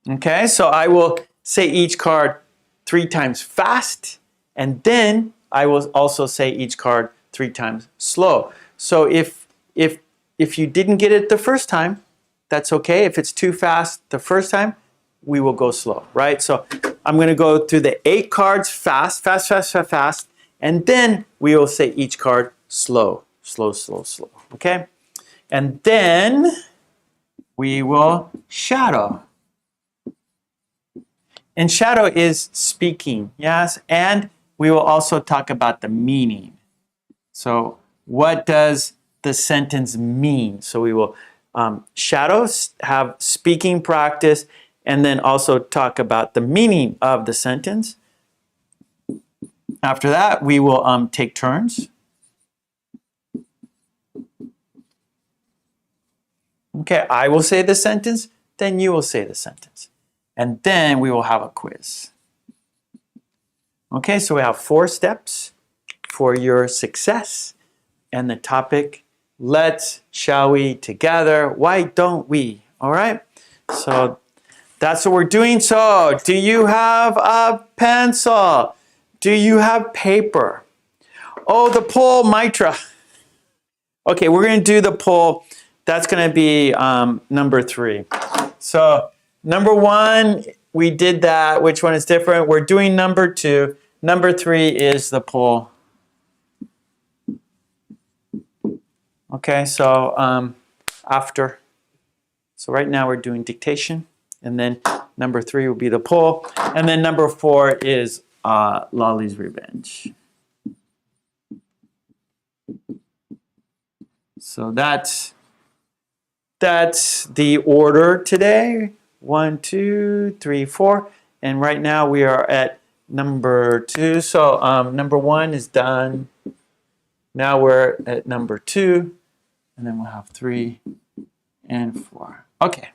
Okay, so I will say each card 3 times fast, and then I will also say each card 3 times slow. So if you didn't get it the first time, that's okay. If it's too fast the first time, we will go slow, right? So I'm going to go through the 8 cards fast, and then we will say each card slow, okay? And then we will shadow. And shadow is speaking, yes? And we will also talk about the meaning. So what does the sentence mean? So we will shadows, have speaking practice, and then also talk about the meaning of the sentence. After that, we will take turns. Okay, I will say the sentence, then you will say the sentence. And then we will have a quiz. Okay, so we have 4 steps for your success. And the topic, let's, shall we, together, why don't we? All right, so that's what we're doing. So do you have a pencil? Do you have paper? Oh, the poll, Mitra. Okay, we're going to do the poll. That's going to be number 3. So number 1, we did that. Which one is different? We're doing number 2. Number 3 is the poll. Okay, so after. So right now we're doing dictation. And then number 3 will be the poll. And then number 4 is Lolly's Revenge. So that's the order today. 1, 2, 3, 4. And right now we are at number 2. So number 1 is done. Now we're at number 2. And then we'll have 3 and 4. Okay,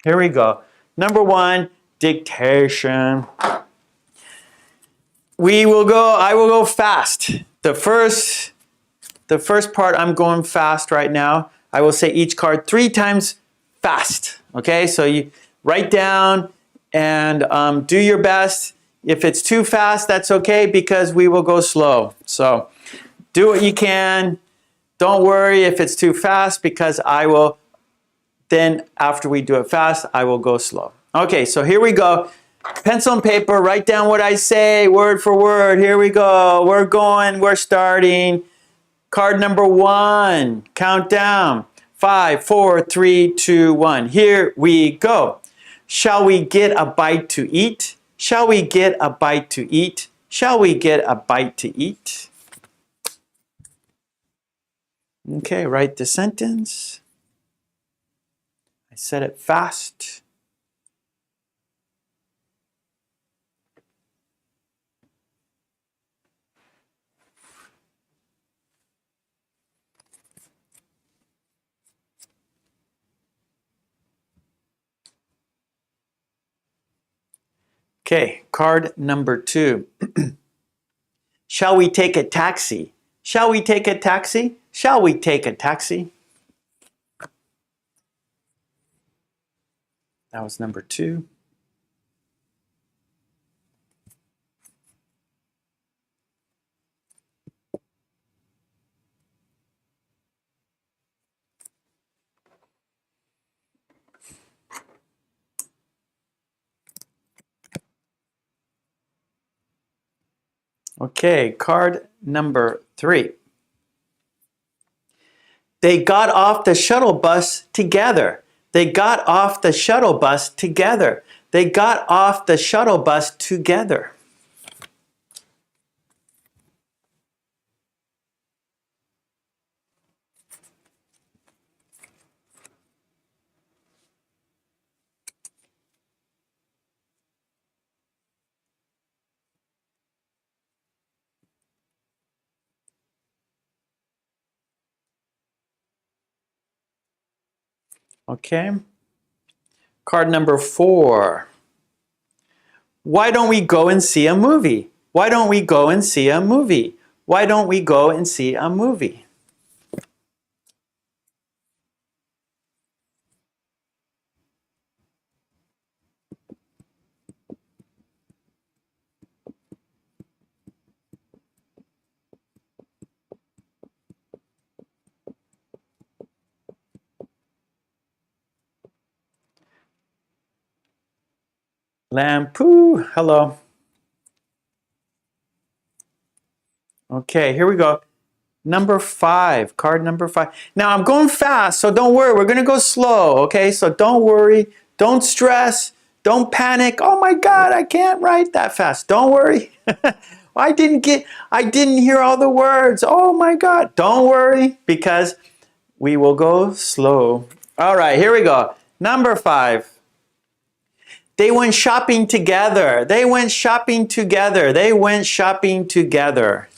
here we go. Number 1, dictation. I will go fast. The first part, I'm going fast right now. I will say each card 3 times fast. Okay, so you write down and do your best. If it's too fast, that's okay because we will go slow. So do what you can. Don't worry if it's too fast because I will, then after we do it fast, I will go slow. Okay, so here we go. Pencil and paper, write down what I say word for word. Here we go. We're starting. Card number 1, count down. 5, 4, 3, 2, 1. Here we go. Shall we get a bite to eat? Shall we get a bite to eat? Shall we get a bite to eat? Okay, write the sentence. I said it fast. Okay, card number 2. Shall we take a taxi? Shall we take a taxi? Shall we take a taxi? That was number 2. Okay, card number 3. They got off the shuttle bus together. They got off the shuttle bus together. They got off the shuttle bus together. Okay. Card number 4. Why don't we go and see a movie? Why don't we go and see a movie? Why don't we go and see a movie? Lampu, hello. Okay, here we go. Number 5, card number 5. Now I'm going fast, so don't worry. We're going to go slow, okay? So don't worry. Don't stress. Don't panic. Oh my God, I can't write that fast. Don't worry. I didn't hear all the words. Oh my God. Don't worry, because we will go slow. All right, here we go. Number 5. They went shopping together. They went shopping together. They went shopping together.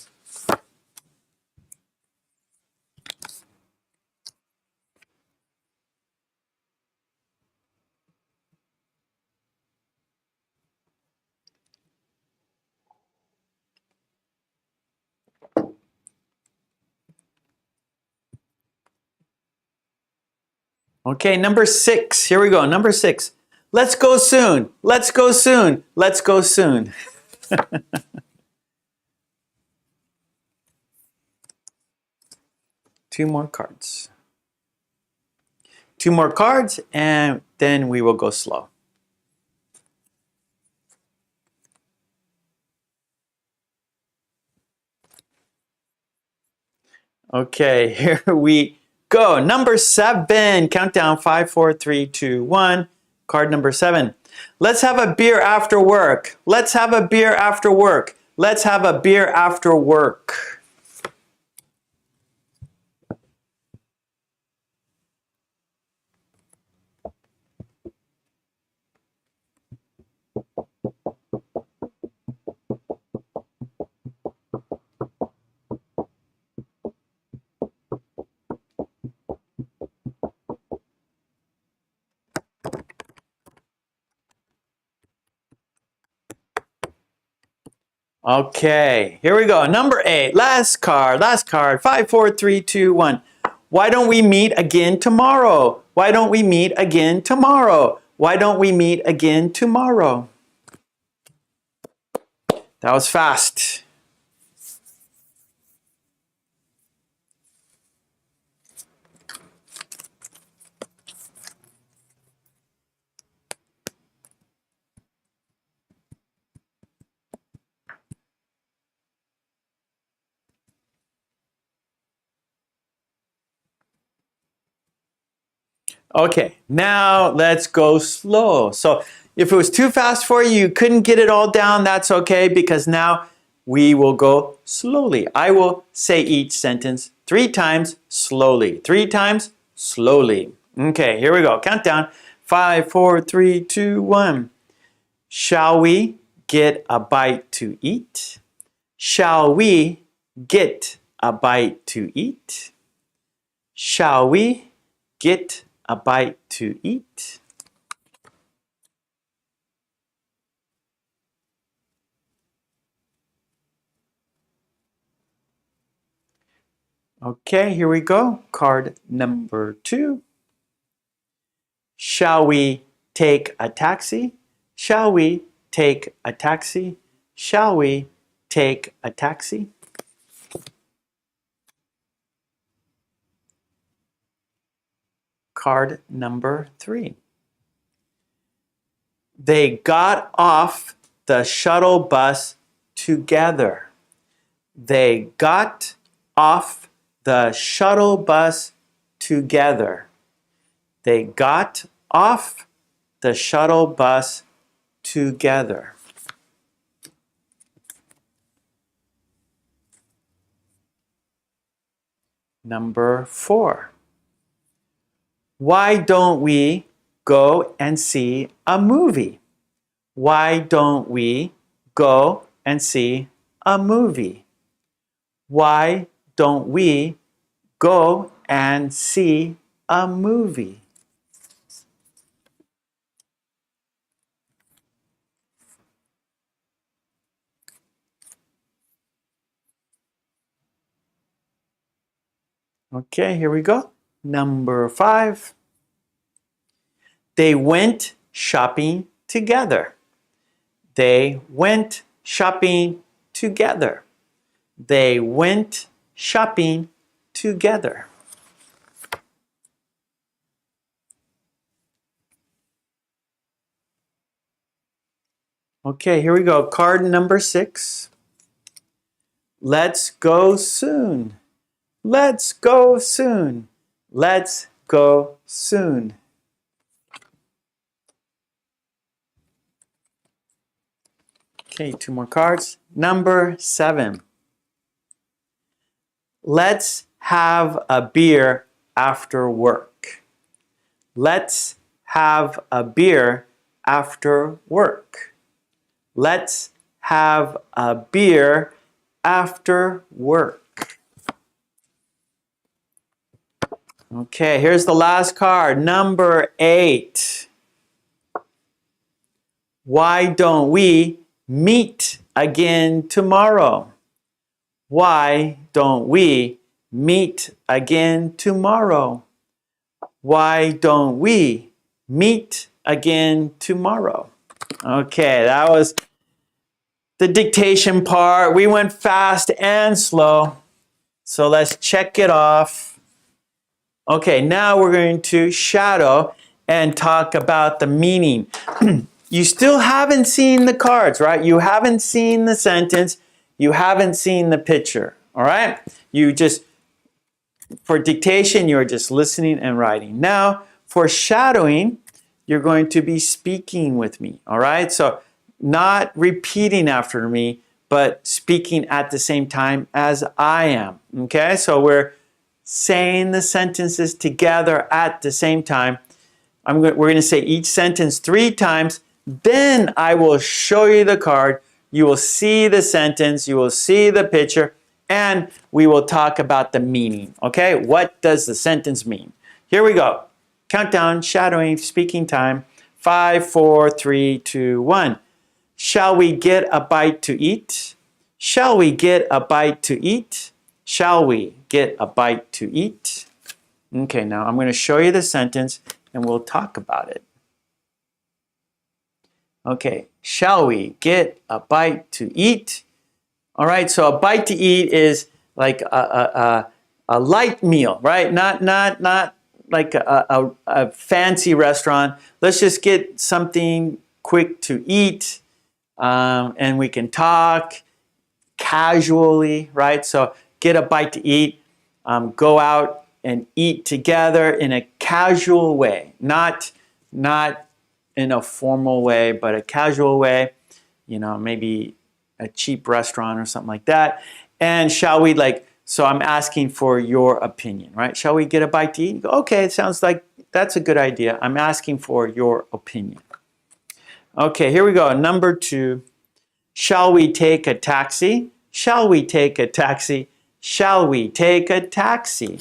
Okay, number 6. Here we go. Number 6. Let's go soon. Let's go soon. Let's go soon. 2 more cards. 2 more cards, and then we will go slow. Okay, here we go. Number 7. Countdown. 5, 4, 3, 2, 1. Card number 7. Let's have a beer after work. Let's have a beer after work. Let's have a beer after work. Okay, here we go. Number 8, last card, 5, 4, 3, 2, 1. Why don't we meet again tomorrow? Why don't we meet again tomorrow? Why don't we meet again tomorrow? That was fast. Okay, now let's go slow. So if it was too fast for you, you couldn't get it all down, that's okay, because now we will go slowly. I will say each sentence 3 times slowly. 3 times slowly. Okay, here we go. Countdown. 5, 4, 3, 2, 1. Shall we get a bite to eat? Shall we get a bite to eat? Shall we get a bite to eat? Okay, here we go. Card number 2. Shall we take a taxi? Shall we take a taxi? Shall we take a taxi? Card number 3. They got off the shuttle bus together. They got off the shuttle bus together. They got off the shuttle bus together. Number 4. Why don't we go and see a movie? Why don't we go and see a movie? Why don't we go and see a movie? Okay, here we go. Number 5. They went shopping together. They went shopping together. They went shopping together. Okay, here we go. Card number 6. Let's go soon. Let's go soon. Let's go soon. Okay, 2 more cards. Number 7. Let's have a beer after work. Let's have a beer after work. Let's have a beer after work. Okay, here's the last card, number 8. Why don't we meet again tomorrow? Why don't we meet again tomorrow? Why don't we meet again tomorrow? Okay, that was the dictation part. We went fast and slow. So let's check it off. Okay, now we're going to shadow and talk about the meaning. You still haven't seen the cards, right? You haven't seen the sentence. You haven't seen the picture, all right? You just, for dictation, you're just listening and writing. Now, for shadowing, you're going to be speaking with me, all right? So not repeating after me, but speaking at the same time as I am, okay? So we're saying the sentences together at the same time. We're going to say each sentence 3 times. Then I will show you the card. You will see the sentence. You will see the picture. And we will talk about the meaning. Okay? What does the sentence mean? Here we go. Countdown, shadowing, speaking time. 5, 4, 3, 2, 1. Shall we get a bite to eat? Shall we get a bite to eat? Shall we get a bite to eat? Okay, now I'm going to show you the sentence and we'll talk about it. Okay, shall we get a bite to eat? All right, so a bite to eat is like a light meal, right? Not like a fancy restaurant. Let's just get something quick to eat, and we can talk casually, right? So get a bite to eat, go out and eat together in a casual way, not in a formal way, but a casual way, you know, maybe a cheap restaurant or something like that. And shall we, like, so I'm asking for your opinion, right? Shall we get a bite to eat? You go, okay, it sounds like that's a good idea. I'm asking for your opinion. Okay, here we go. Number 2. Shall we take a taxi? Shall we take a taxi? Shall we take a taxi?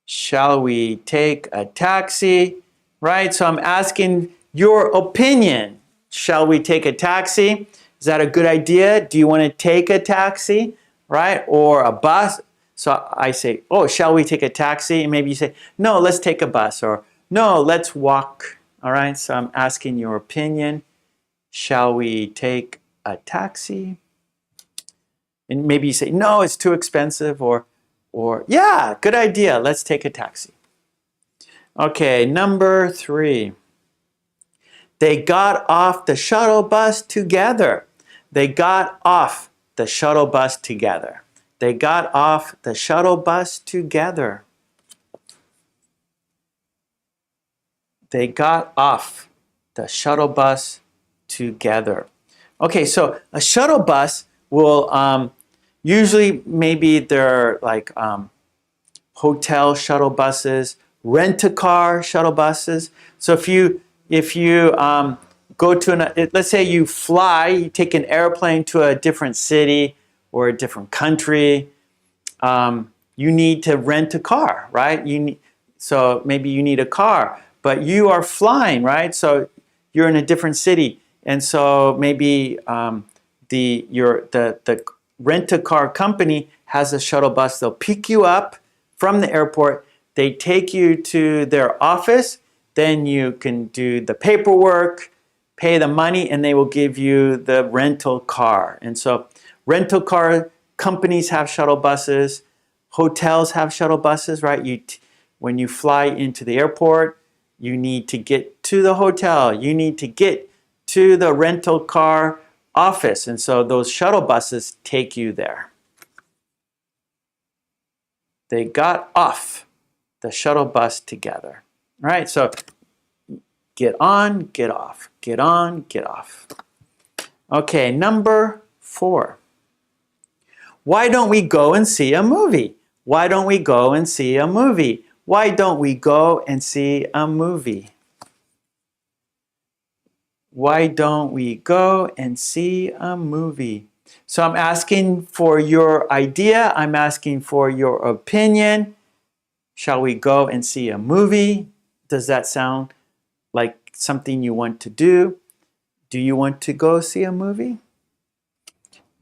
Shall we take a taxi? Right? So I'm asking your opinion. Shall we take a taxi? Is that a good idea? Do you want to take a taxi? Right? Or a bus? So I say, oh, shall we take a taxi? And maybe you say, no, let's take a bus. Or no, let's walk. All right? So I'm asking your opinion. Shall we take a taxi? And maybe you say, no, it's too expensive. Or yeah, good idea. Let's take a taxi. Okay, number 3. They got off the shuttle bus together. They got off the shuttle bus together. They got off the shuttle bus together. They got off the shuttle bus together. Okay, so a shuttle bus will usually, maybe they're like hotel shuttle buses, rent-a-car shuttle buses. So if you go to let's say you fly, you take an airplane to a different city or a different country, you need to rent a car, right? So maybe you need a car, but you are flying, right? So you're in a different city, and so maybe the rent-a-car company has a shuttle bus. They'll pick you up from the airport. They take you to their office. Then you can do the paperwork, pay the money, and they will give you the rental car. And so rental car companies have shuttle buses. Hotels have shuttle buses, right? When you fly into the airport, you need to get to the hotel. You need to get to the rental car office. And so those shuttle buses take you there. They got off the shuttle bus together. All right, so get on, get off. Get on, get off. Okay, number 4. Why don't we go and see a movie? Why don't we go and see a movie? Why don't we go and see a movie? Why don't we go and see a movie? So I'm asking for your idea. I'm asking for your opinion. Shall we go and see a movie? Does that sound like something you want to do? Do you want to go see a movie?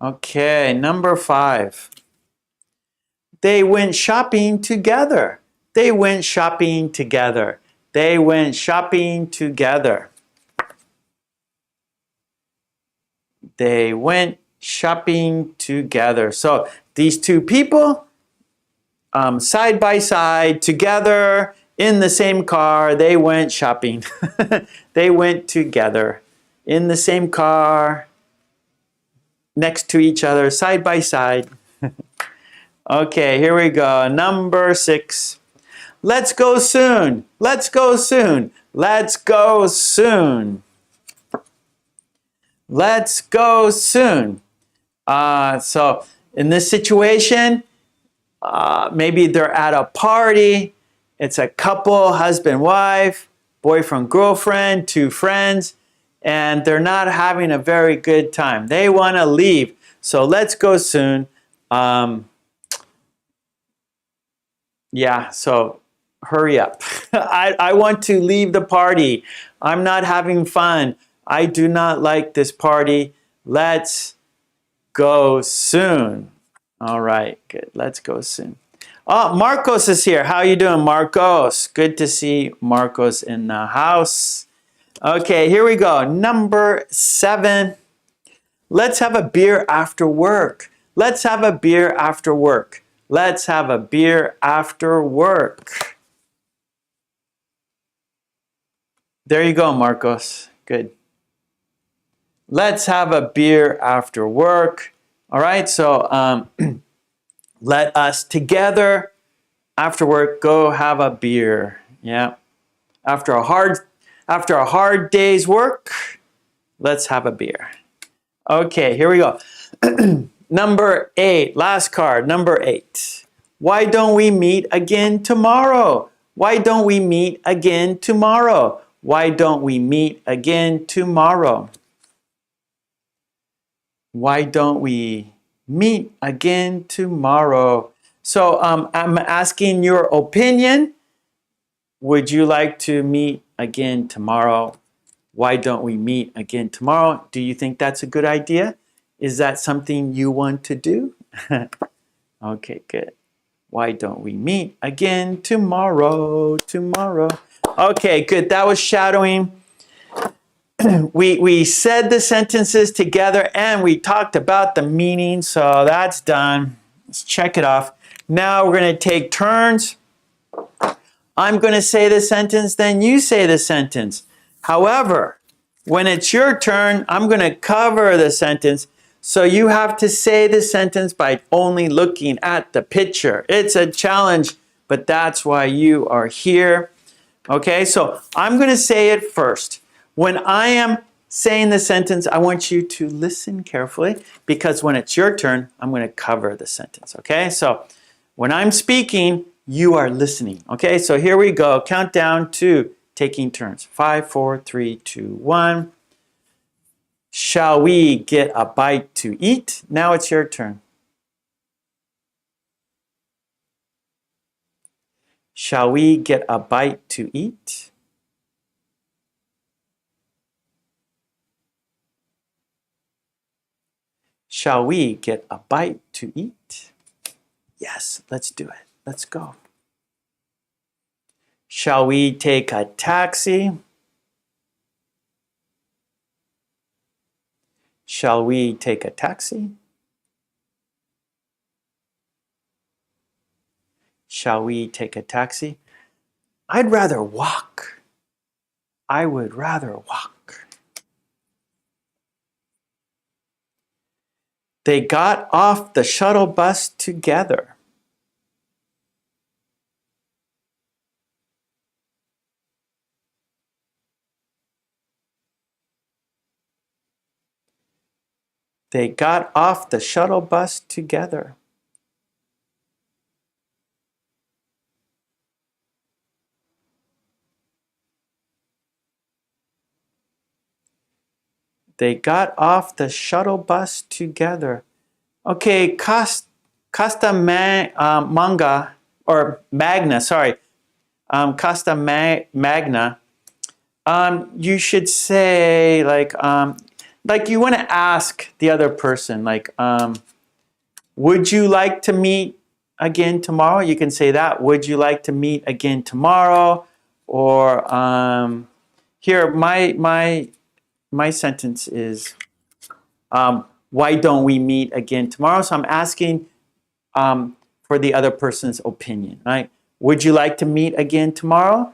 Okay, number 5. They went shopping together. They went shopping together. They went shopping together. They went shopping together. So these two people, side by side, together, in the same car, they went shopping. They went together in the same car, next to each other, side by side. Okay, here we go. Number 6. Let's go soon. Let's go soon. Let's go soon. Let's go soon. So in this situation, maybe they're at a party. It's a couple, husband, wife, boyfriend, girlfriend, 2 friends, and they're not having a very good time. They want to leave. So let's go soon. Yeah, so hurry up. I want to leave the party. I'm not having fun. I do not like this party. Let's go soon. All right, good. Let's go soon. Oh, Marcos is here. How you doing, Marcos? Good to see Marcos in the house. Okay, here we go. Number 7. Let's have a beer after work. Let's have a beer after work. Let's have a beer after work. There you go, Marcos. Good. Let's have a beer after work. All right, so let us together after work go have a beer. Yeah. After a hard day's work, let's have a beer. Okay, here we go. Number 8, last card, number 8. Why don't we meet again tomorrow? Why don't we meet again tomorrow? Why don't we meet again tomorrow? Why don't we meet again tomorrow? So I'm asking your opinion. Would you like to meet again tomorrow? Why don't we meet again tomorrow? Do you think that's a good idea? Is that something you want to do? Okay, good. Why don't we meet again tomorrow? Tomorrow. Okay, good. That was shadowing. We said the sentences together and we talked about the meaning, so that's done. Let's check it off. Now we're going to take turns. I'm going to say the sentence, then you say the sentence. However, when it's your turn, I'm going to cover the sentence, so you have to say the sentence by only looking at the picture. It's a challenge, but that's why you are here. Okay, so I'm going to say it first. When I am saying the sentence, I want you to listen carefully, because when it's your turn, I'm going to cover the sentence. Okay, so when I'm speaking, you are listening. Okay, so here we go. Countdown to taking turns. 5, 4, 3, 2, 1. Shall we get a bite to eat? Now it's your turn. Shall we get a bite to eat? Shall we get a bite to eat? Yes, let's do it. Let's go. Shall we take a taxi? Shall we take a taxi? Shall we take a taxi? I'd rather walk. I would rather walk. They got off the shuttle bus together. They got off the shuttle bus together. They got off the shuttle bus together. Okay, Costa Manga, or Magna, sorry. Costa Magna. You should say, like you want to ask the other person, like, would you like to meet again tomorrow? You can say that. Would you like to meet again tomorrow? Or here, my sentence is, why don't we meet again tomorrow? So I'm asking for the other person's opinion, right? Would you like to meet again tomorrow?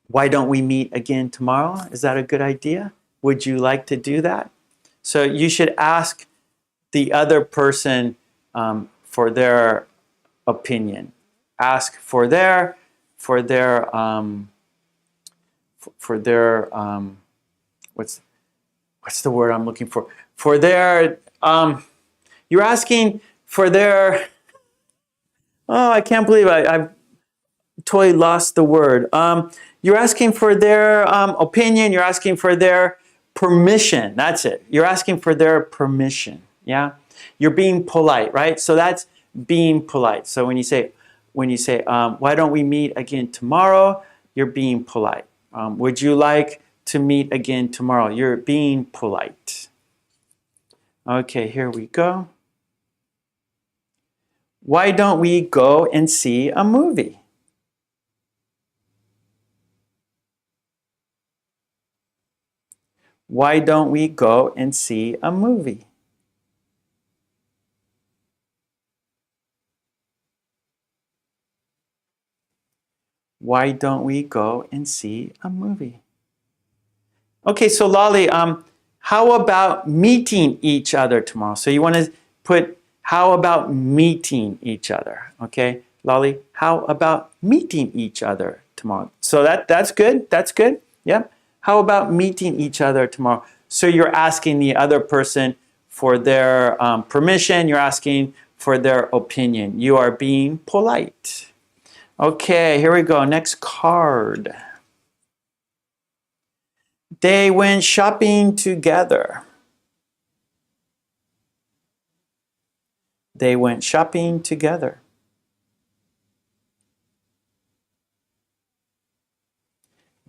Why don't we meet again tomorrow? Is that a good idea? Would you like to do that? So you should ask the other person for their opinion. Ask for their what's the word I'm looking for? For their you're asking for their, oh, I can't believe I've totally lost the word. You're asking for their opinion. You're asking for their permission. That's it. You're asking for their permission. Yeah, you're being polite, right? So that's being polite. So when you say, why don't we meet again tomorrow? You're being polite. Would you like to meet again tomorrow? You're being polite. Okay, here we go. Why don't we go and see a movie? Why don't we go and see a movie? Why don't we go and see a movie? Okay, so Lolly, how about meeting each other tomorrow? So you want to put, how about meeting each other? Okay, Lolly, how about meeting each other tomorrow? So that's good. That's good. Yep. How about meeting each other tomorrow? So you're asking the other person for their permission. You're asking for their opinion. You are being polite. Okay, here we go. Next card. They went shopping together. They went shopping together.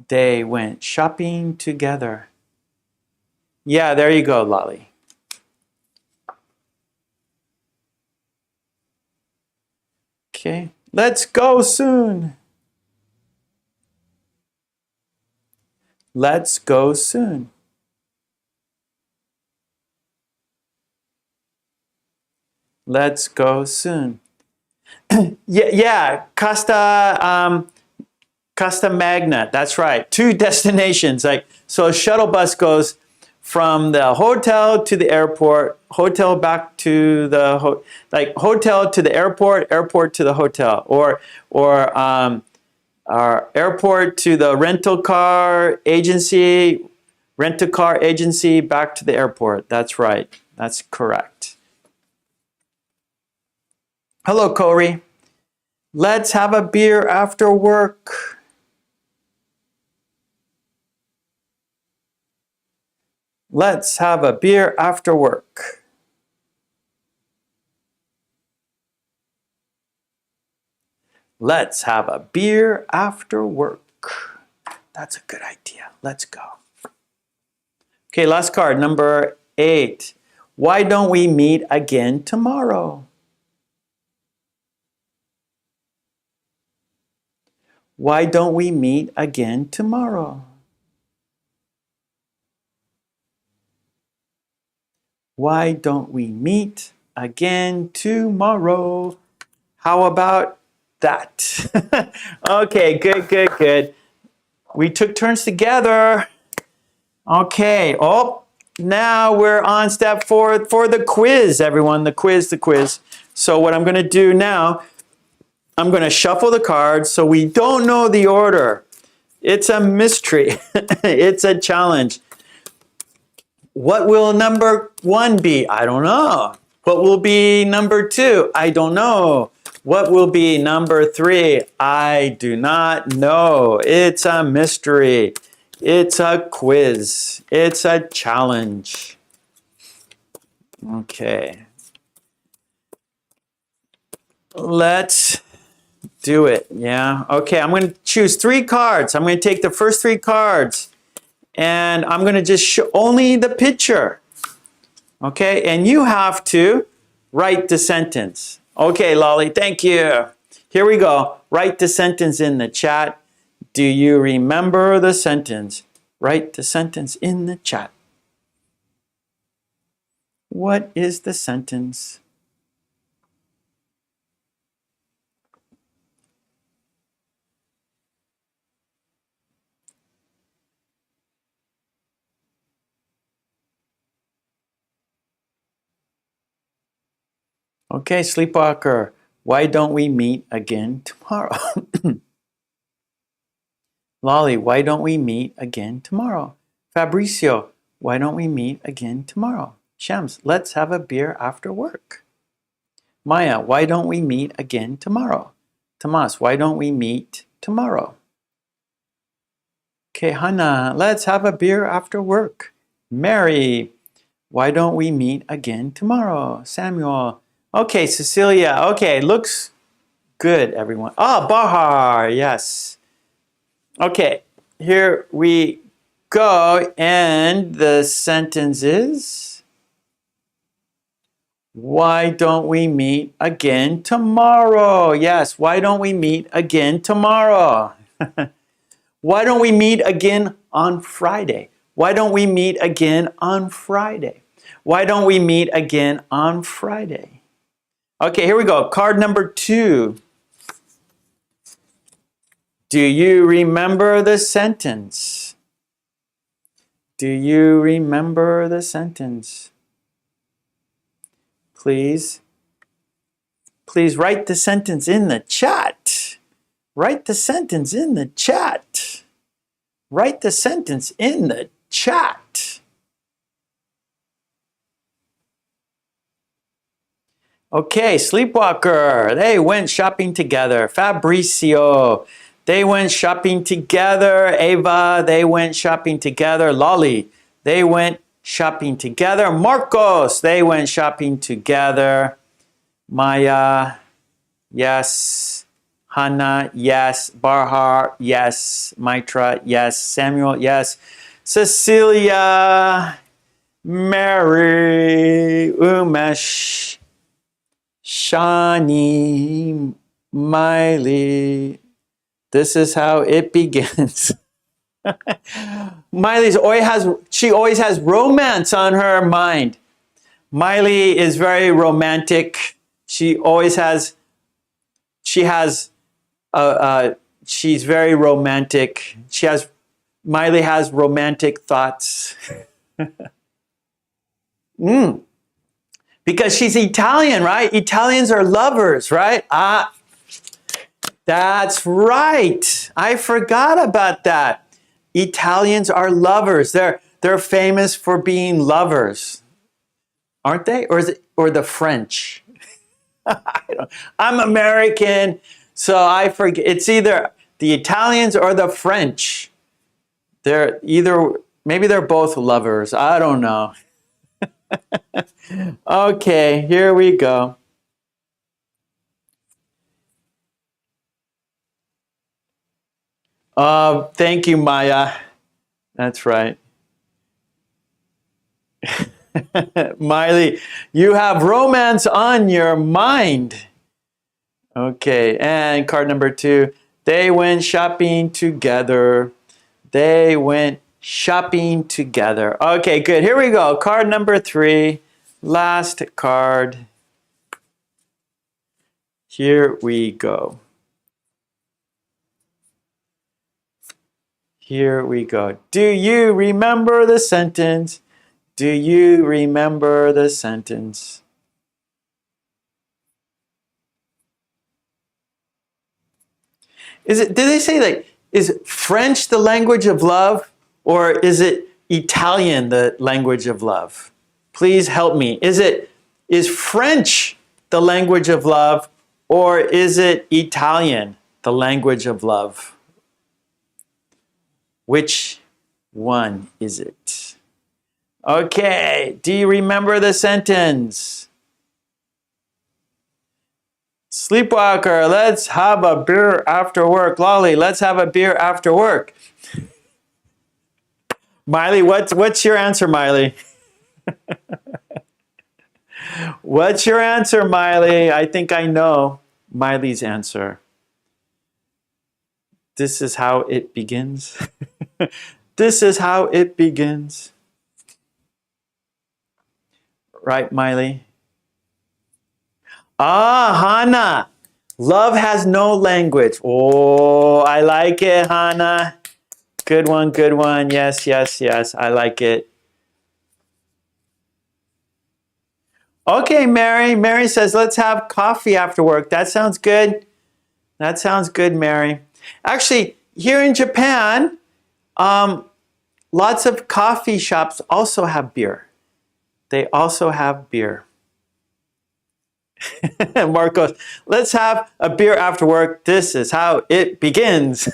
They went shopping together. Yeah, there you go, Lolly. Okay, let's go soon. Let's go soon. Let's go soon. Yeah, Costa Magna. That's right. 2 destinations. Like, so a shuttle bus goes from the hotel to the airport, hotel back to the hotel to the airport, airport to the hotel, or airport to the rental car agency back to the airport. That's right. That's correct. Hello, Corey. Let's have a beer after work. Let's have a beer after work. Let's have a beer after work. That's a good idea. Let's go. Okay, last card, number 8. Why don't we meet again tomorrow? Why don't we meet again tomorrow? Why don't we meet again tomorrow? How about that? Okay, good. We took turns together. Okay, now we're on step 4 for the quiz, everyone. The quiz. So what I'm going to do now, I'm going to shuffle the cards so we don't know the order. It's a mystery. It's a challenge. What will number 1 be? I don't know. What will be number 2? I don't know. What will be number 3? I do not know. It's a mystery. It's a quiz. It's a challenge. Okay. Let's do it. Yeah. Okay, I'm going to choose 3 cards. I'm going to take the first 3 cards and I'm going to just show only the picture. Okay, and you have to write the sentence. Okay, Lolly, thank you. Here we go. Write the sentence in the chat. Do you remember the sentence? Write the sentence in the chat. What is the sentence? Okay, Sleepwalker, why don't we meet again tomorrow? Lolly, why don't we meet again tomorrow? Fabricio, why don't we meet again tomorrow? Shams, let's have a beer after work. Maya, why don't we meet again tomorrow? Tomas, why don't we meet tomorrow? Okay, Hannah, let's have a beer after work. Mary, why don't we meet again tomorrow? Samuel, okay, Cecilia, okay, looks good, everyone. Oh, Bahar, yes. Okay, here we go, and the sentence is, why don't we meet again tomorrow? Yes, why don't we meet again tomorrow? Why don't we meet again on Friday? Why don't we meet again on Friday? Why don't we meet again on Friday? Okay, here we go. Card number 2. Do you remember the sentence? Do you remember the sentence? Please write the sentence in the chat. Write the sentence in the chat. Write the sentence in the chat. Okay, Sleepwalker, they went shopping together. Fabricio, they went shopping together. Ava, they went shopping together. Lolly, they went shopping together. Marcos, they went shopping together. Maya, yes. Hannah, yes. Barhar, yes. Maitra, yes. Samuel, yes. Cecilia, Mary, Umesh, Shani, Miley. This is how it begins. Miley's always has romance on her mind. Miley is very romantic. She's very romantic. Miley has romantic thoughts. Because she's Italian, right? Italians are lovers, right? That's right. I forgot about that. Italians are lovers. They're famous for being lovers, aren't they? Or the French? I'm American, so I forget. It's either the Italians or the French. Maybe they're both lovers. I don't know. Okay, here we go. Thank you, Maya. That's right. Miley, you have romance on your mind. Okay, and card number 2. They went shopping together. They went shopping together. Okay, good. Here we go. Card number 3. Last card. Here we go. Here we go. Do you remember the sentence? Do you remember the sentence? Did they say is French the language of love? Or is it Italian the language of love? Please help me. Is French the language of love, or is it Italian the language of love? Which one is it? Okay, do you remember the sentence? Sleepwalker, let's have a beer after work. Lolly, let's have a beer after work. Miley, what's your answer, Miley? What's your answer, Miley? I think I know Miley's answer. This is how it begins. This is how it begins. Right, Miley? Ah, Hannah. Love has no language. Oh, I like it, Hannah. Good one, good one. Yes, yes, yes. I like it. Okay, Mary. Mary says, let's have coffee after work. That sounds good. That sounds good, Mary. Actually, here in Japan, lots of coffee shops also have beer. They also have beer. Marcos, let's have a beer after work. This is how it begins.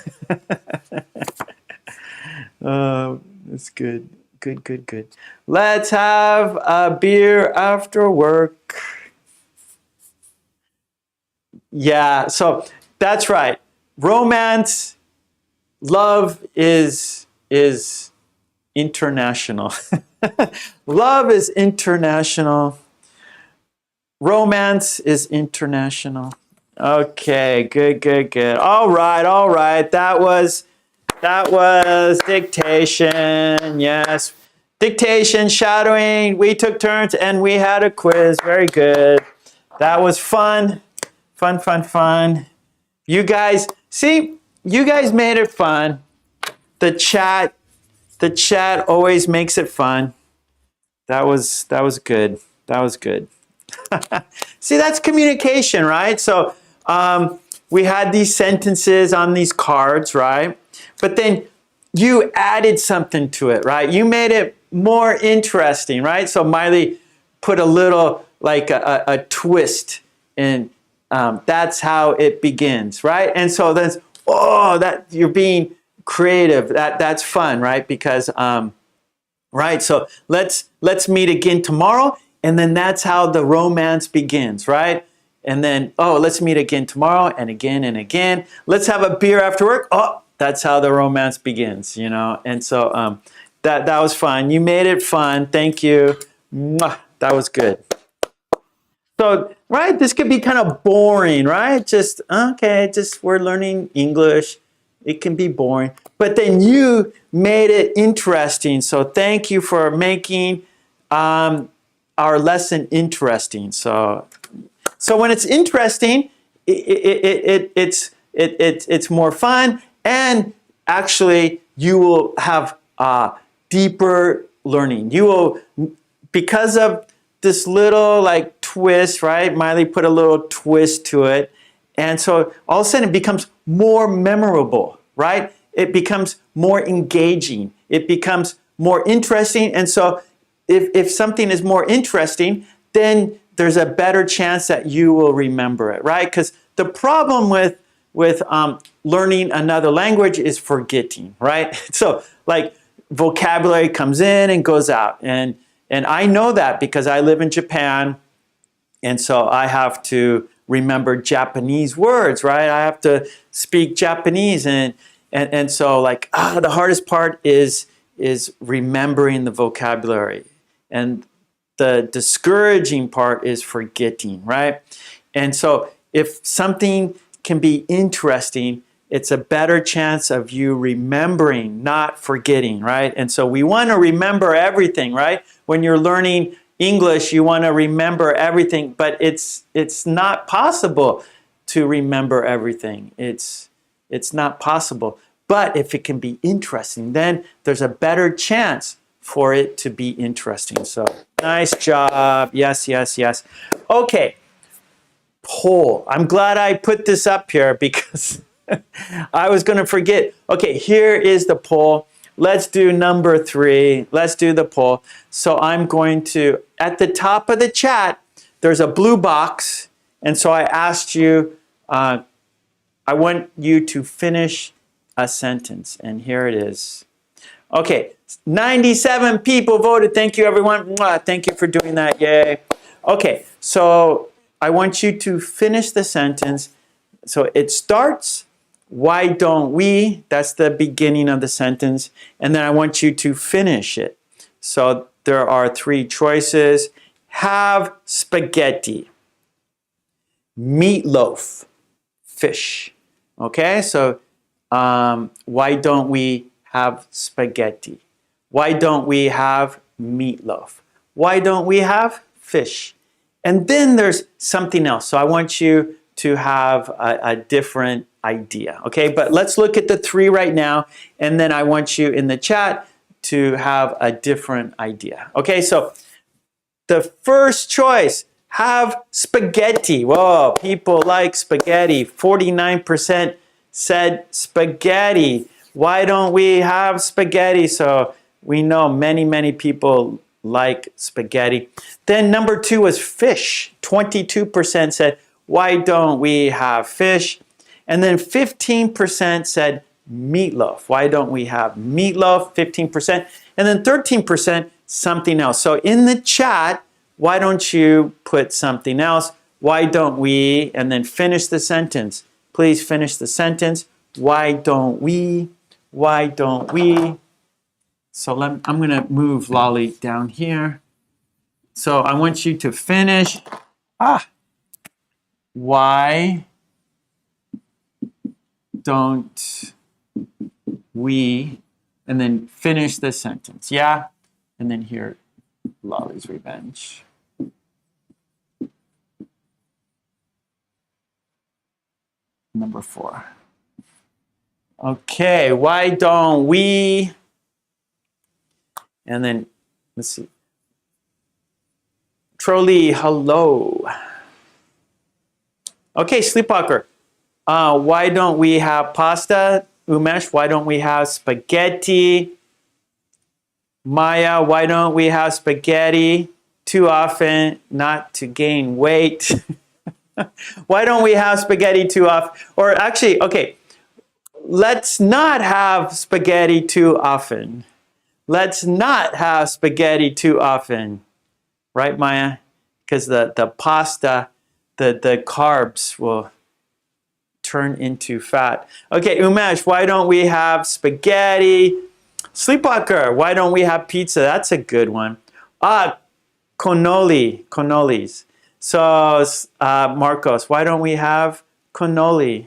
That's good. Good, good, good. Let's have a beer after work. Yeah, so that's right. Romance, love is international. Love is international. Romance is international. Okay, good, good, good. All right, all right. That was dictation. Yes. Dictation, shadowing. We took turns and we had a quiz. Very good. That was fun. Fun, fun, fun. You guys, see, you guys made it fun. The chat always makes it fun. That was good. That was good. See, that's communication, right? So we had these sentences on these cards, right? But then you added something to it, right? You made it more interesting, right? So Miley put a little, like a twist in, that's how it begins, right? And so that's, oh, that you're being creative. That's fun, right? Because, right, so let's meet again tomorrow. And then that's how the romance begins, right? And then, oh, let's meet again tomorrow and again and again. Let's have a beer after work. Oh, that's how the romance begins, you know? And so that was fun. You made it fun. Thank you. Mwah. That was good. So, right, this could be kind of boring, right? Just, okay, just we're learning English. It can be boring. But then you made it interesting. So thank you for making our lesson interesting. So when it's interesting, it's more fun, and actually you will have deeper learning. You will, because of this little like twist, right? Miley put a little twist to it, and so all of a sudden it becomes more memorable, right? It becomes more engaging. It becomes more interesting, and so if something is more interesting, then there's a better chance that you will remember it, right? Because the problem with learning another language is forgetting, right? So like vocabulary comes in and goes out. And I know that because I live in Japan, and so I have to remember Japanese words, right? I have to speak Japanese, and so like the hardest part is remembering the vocabulary. And the discouraging part is forgetting, right? And so if something can be interesting, it's a better chance of you remembering, not forgetting, right? And so we want to remember everything, right? When you're learning English, you want to remember everything, but it's not possible to remember everything. It's not possible. But if it can be interesting, then there's a better chance for it to be interesting. So nice job. Yes, yes, yes. Okay. Poll. I'm glad I put this up here because I was going to forget. Okay, here is the poll. let's do number 3. Let's do the poll. So I'm going to, at the top of the chat, there's a blue box. And so I asked you, I want you to finish a sentence. And here it is. Okay, 97 people voted. Thank you, everyone. Mwah, thank you for doing that. Yay. Okay, so I want you to finish the sentence. So it starts, why don't we? That's the beginning of the sentence. And then I want you to finish it. So there are 3 choices. Have spaghetti, meatloaf, fish. Okay, so why don't we have spaghetti? Why don't we have meatloaf? Why don't we have fish? And then there's something else. So I want you to have a different idea. Okay, but let's look at the 3 right now. And then I want you in the chat to have a different idea. Okay, so the first choice, have spaghetti. Whoa, people like spaghetti. 49% said spaghetti. Why don't we have spaghetti? So we know many people like spaghetti. Then number 2 was fish. 22% said, why don't we have fish? And then 15% said meatloaf. Why don't we have meatloaf? 15%. And then 13% something else. So in the chat, why don't you put something else? Why don't we? And then finish the sentence. Please finish the sentence. Why don't we? Why don't we? So I'm going to move Lolly down here. So I want you to finish. Why don't we? And then finish the sentence. Yeah? And then here, Lolly's revenge. Number 4. Okay, why don't we? And then, let's see. Trolley, hello. Okay, Sleepwalker. Why don't we have pasta? Umesh, why don't we have spaghetti? Maya, why don't we have spaghetti? Too often, not to gain weight. Why don't we have spaghetti too often? Or actually, okay, let's not have spaghetti too often. Let's not have spaghetti too often. Right, Maya? Because the pasta, the carbs will turn into fat. Okay, Umesh, why don't we have spaghetti? Sleepwalker, why don't we have pizza? That's a good one. Cannolis. So, Marcos, why don't we have cannoli?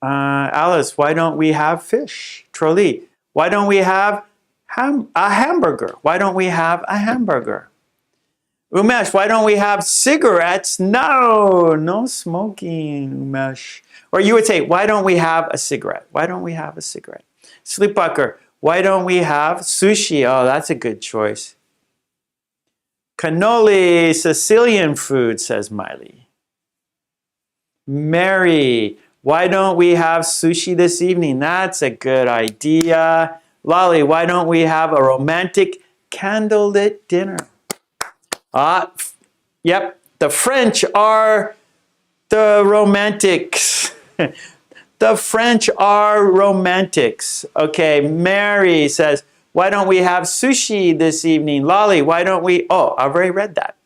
Alice, why don't we have fish? Trolley, why don't we have a hamburger? Why don't we have a hamburger? Umesh, why don't we have cigarettes? No smoking, Umesh. Or you would say, why don't we have a cigarette? Why don't we have a cigarette? Sleepwalker, why don't we have sushi? Oh, that's a good choice. Cannoli, Sicilian food, says Miley. Mary, why don't we have sushi this evening? That's a good idea. Lolly, why don't we have a romantic candlelit dinner? Yep, the French are the romantics. The French are romantics. Okay, Mary says, why don't we have sushi this evening? Lolly, why don't we? Oh, I've already read that.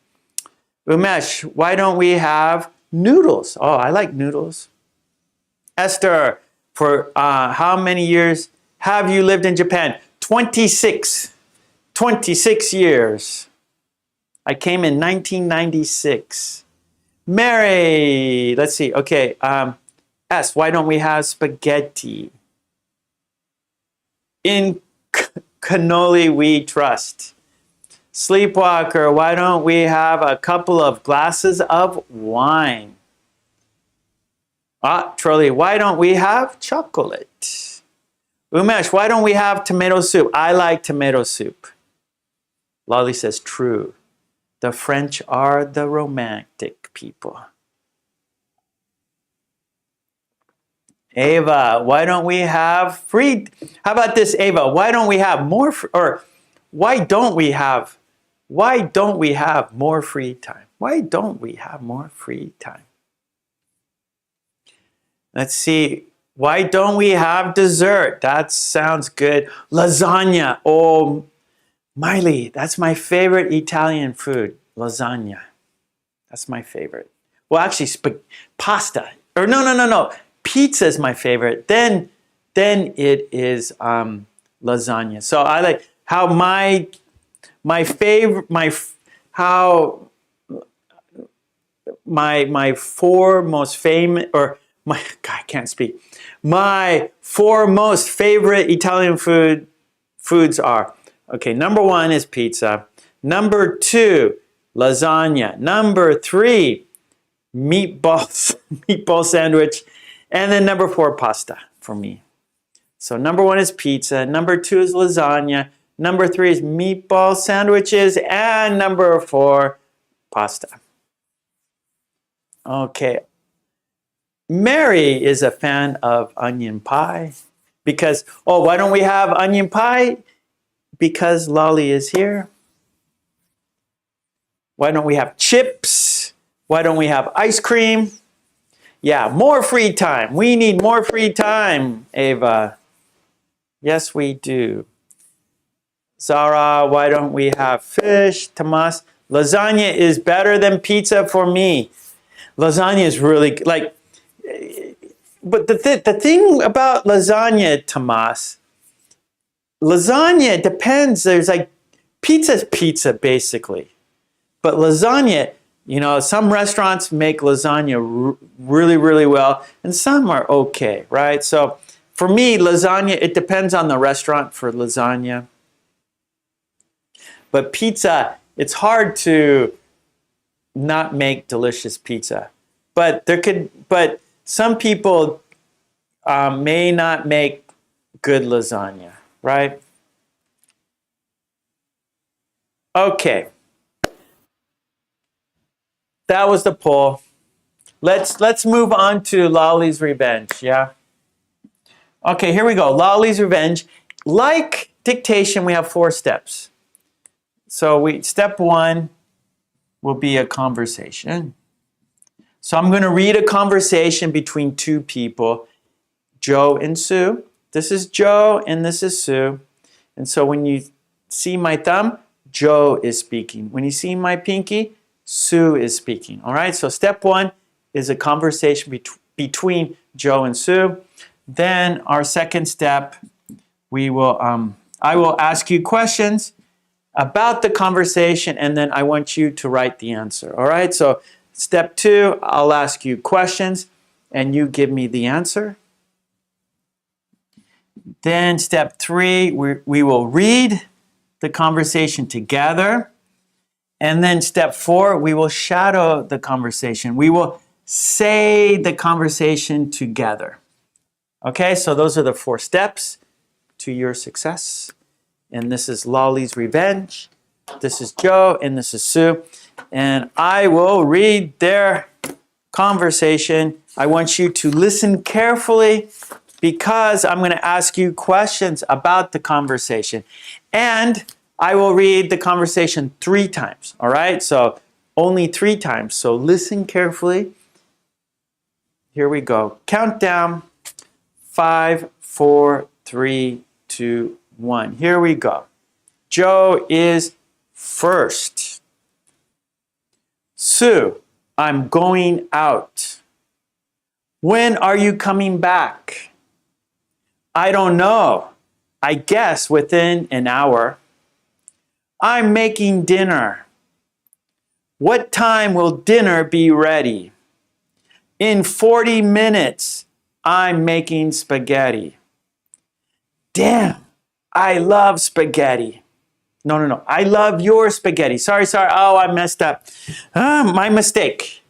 Umesh, why don't we have noodles? Oh, I like noodles. Esther, for how many years have you lived in Japan? 26. 26 years. I came in 1996. Mary, let's see. Okay, S, why don't we have spaghetti? In cannoli we trust. Sleepwalker, why don't we have a couple of glasses of wine? Trolley, why don't we have chocolate? Umesh, why don't we have tomato soup? I like tomato soup. Lolly says, true. The French are the romantic people. Ava, why don't we have free? How about this, Ava? Why don't we have more? Or why don't we have more free time? Why don't we have more free time? Let's see. Why don't we have dessert? That sounds good. Lasagna. Oh, Miley, that's my favorite Italian food. Lasagna. That's my favorite. Well, actually, pasta. Or no. Pizza is my favorite. Then it is lasagna. So I like how my favorite my four most famous, or my, God, I can't speak. My four most favorite Italian foods are, okay, number 1 is pizza. Number 2, lasagna. Number 3, meatball sandwich. And then number 4, pasta for me. So number 1 is pizza. Number 2 is lasagna. Number 3 is meatball sandwiches. And number 4, pasta. Okay. Mary is a fan of onion pie because, oh, why don't we have onion pie? Because Lolly is here. Why don't we have chips? Why don't we have ice cream? Yeah, more free time. We need more free time, Ava. Yes, we do. Zara, why don't we have fish? Tomas, lasagna is better than pizza for me. Lasagna is really, like, but the thing about lasagna, Tomas, lasagna depends. There's like, pizza's pizza, basically. But lasagna, you know, some restaurants make lasagna really, really well, and some are okay, right? So for me, lasagna, it depends on the restaurant for lasagna. But pizza, it's hard to not make delicious pizza. But some people may not make good lasagna, right? Okay. That was the poll. Let's move on to Lolly's Revenge, yeah? Okay, here we go. Lolly's Revenge. Like dictation, we have 4 steps. So step 1 will be a conversation. So I'm going to read a conversation between 2 people, Joe and Sue. This is Joe and this is Sue. And so when you see my thumb, Joe is speaking. When you see my pinky, Sue is speaking. All right, so step 1 is a conversation between Joe and Sue. Then our second step, I will ask you questions about the conversation, and then I want you to write the answer. All right, so step 2, I'll ask you questions, and you give me the answer. Then step 3, we will read the conversation together. And then step 4, we will shadow the conversation. We will say the conversation together. Okay, so those are the 4 steps to your success. And this is Lolly's Revenge. This is Joe, and this is Sue. And I will read their conversation. I want you to listen carefully because I'm going to ask you questions about the conversation. And I will read the conversation 3 times, all right? So only 3 times. So listen carefully. Here we go. Countdown. 5, 4, 3, 2, 1. Here we go. Joe is first. Sue, I'm going out. When are you coming back? I don't know. I guess within an hour. I'm making dinner. What time will dinner be ready? In 40 minutes, I'm making spaghetti. Damn, I love spaghetti. No. I love your spaghetti. Sorry. Oh, I messed up. My mistake.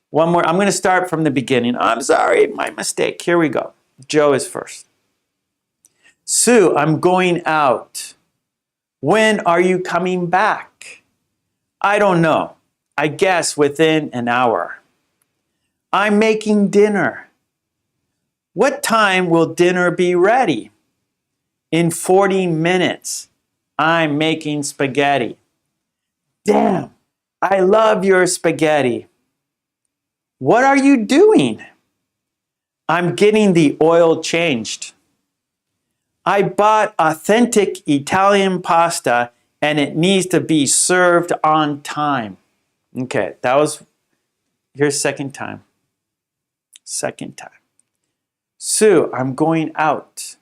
One more. I'm going to start from the beginning. I'm sorry. My mistake. Here we go. Joe is first. Sue, I'm going out. When are you coming back? I don't know. I guess within an hour. I'm making dinner. What time will dinner be ready? In 40 minutes. I'm making spaghetti. Damn, I love your spaghetti. What are you doing? I'm getting the oil changed. I bought authentic Italian pasta and it needs to be served on time. Okay, here's second time. Second time. Sue, I'm going out.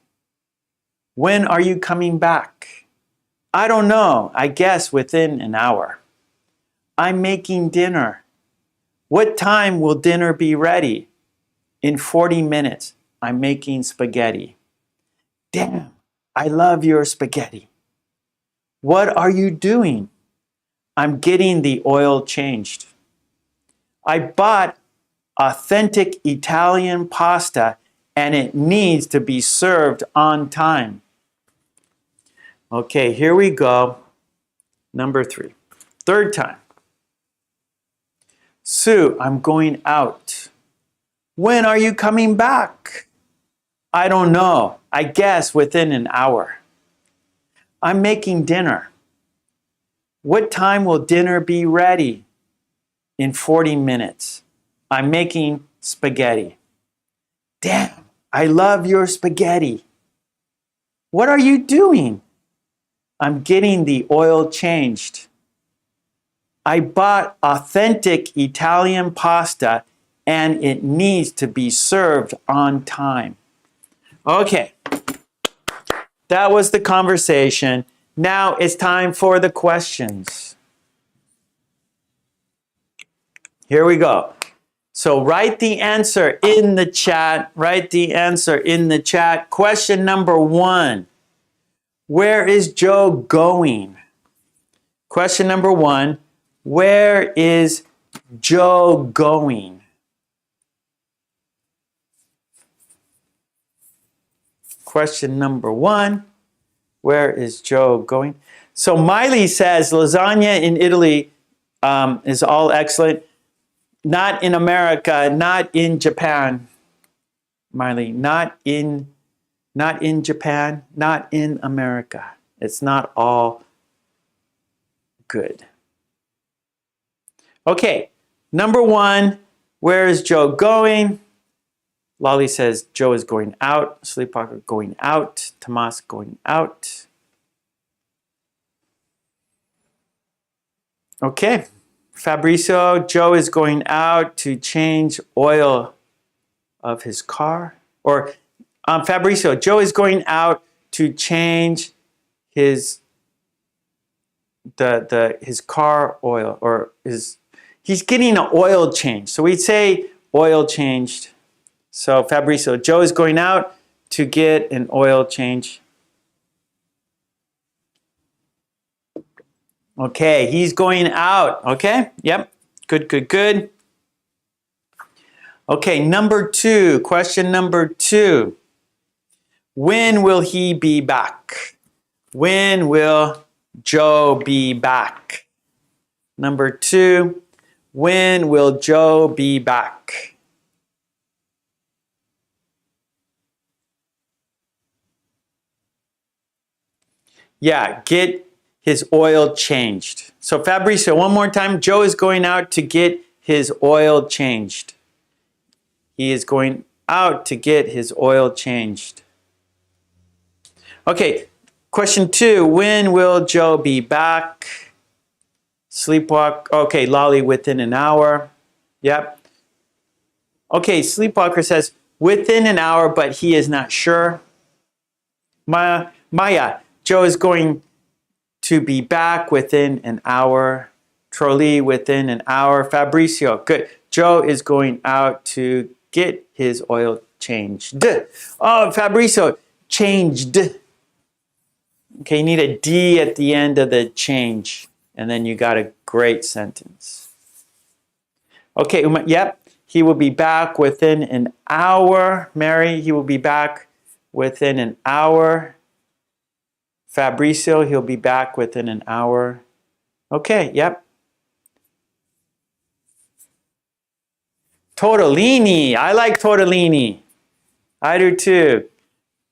When are you coming back? I don't know, I guess within an hour. I'm making dinner. What time will dinner be ready? In 40 minutes. I'm making spaghetti. Damn, I love your spaghetti. What are you doing? I'm getting the oil changed. I bought authentic Italian pasta and it needs to be served on time. Okay, here we go. Number 3. Third time. Sue, I'm going out. When are you coming back? I don't know. I guess within an hour. I'm making dinner. What time will dinner be ready? In 40 minutes. I'm making spaghetti. Damn, I love your spaghetti. What are you doing? I'm getting the oil changed. I bought authentic Italian pasta and it needs to be served on time. Okay, that was the conversation. Now it's time for the questions. Here we go. So write the answer in the chat. Write the answer in the chat. Question number 1. Where is Joe going? Question number 1. Where is Joe going? Question number 1. Where is Joe going? So Miley says lasagna in Italy is all excellent. Not in America, not in Japan. Miley, not in Japan, not in America. It's not all good. Okay, number 1, where is Joe going? Lolly says Joe is going out. Sleepwalker going out. Tomas going out. Okay, Fabrizio, Joe is going out to change oil of his car. Or Fabrizio, Joe is going out to change his car oil, or he's getting an oil change. So we'd say oil changed. So Fabrizio, Joe is going out to get an oil change. Okay, he's going out. Okay, yep, good, good, good. Okay, number 2, question number 2. When will he be back? When will Joe be back? Number 2, when will Joe be back? Yeah, get his oil changed. So Fabrizio, one more time. Joe is going out to get his oil changed. He is going out to get his oil changed. Okay, question 2. When will Joe be back? Sleepwalk. Okay, Lolly, within an hour. Yep. Okay, Sleepwalker says within an hour, but he is not sure. Maya, Joe is going to be back within an hour. Trolley, within an hour. Fabrizio, good. Joe is going out to get his oil changed. Oh, Fabrizio, changed. Okay, you need a D at the end of the change, and then you got a great sentence. Okay, yep, he will be back within an hour. Mary, he will be back within an hour. Fabrizio, he'll be back within an hour. Okay, yep. Tortellini, I like tortellini. I do too.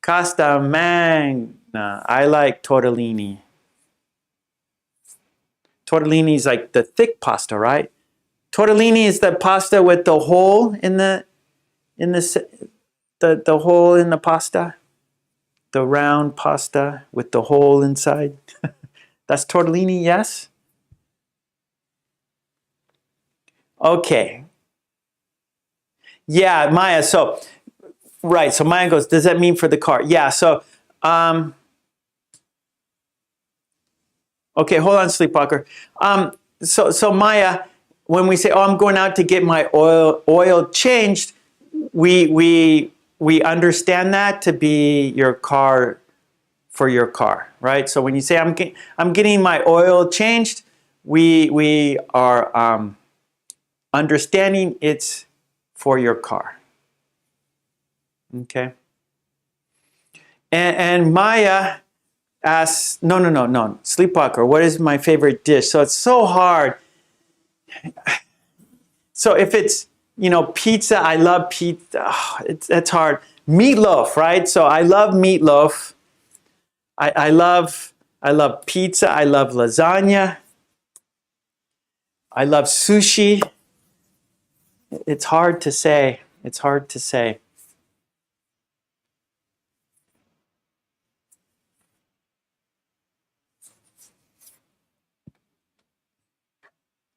Costa Magna. I like tortellini. Tortellini is like the thick pasta, right? Tortellini is the pasta with the hole in the hole in the pasta. The round pasta with the hole inside. That's tortellini, yes? Okay. Yeah, Maya, so, right, so Maya goes, does that mean for the car? Yeah, so, okay, hold on, Sleepwalker. So Maya, when we say, oh, I'm going out to get my oil changed, we understand that to be your car, for your car, right? So when you say, I'm getting my oil changed, we are understanding it's for your car. Okay? And Maya asks, no, Sleepwalker, what is my favorite dish? So it's so hard. So if it's, pizza, I love pizza. Oh, it's hard. Meatloaf, right? So I love meatloaf. I love pizza. I love lasagna. I love sushi. It's hard to say. It's hard to say.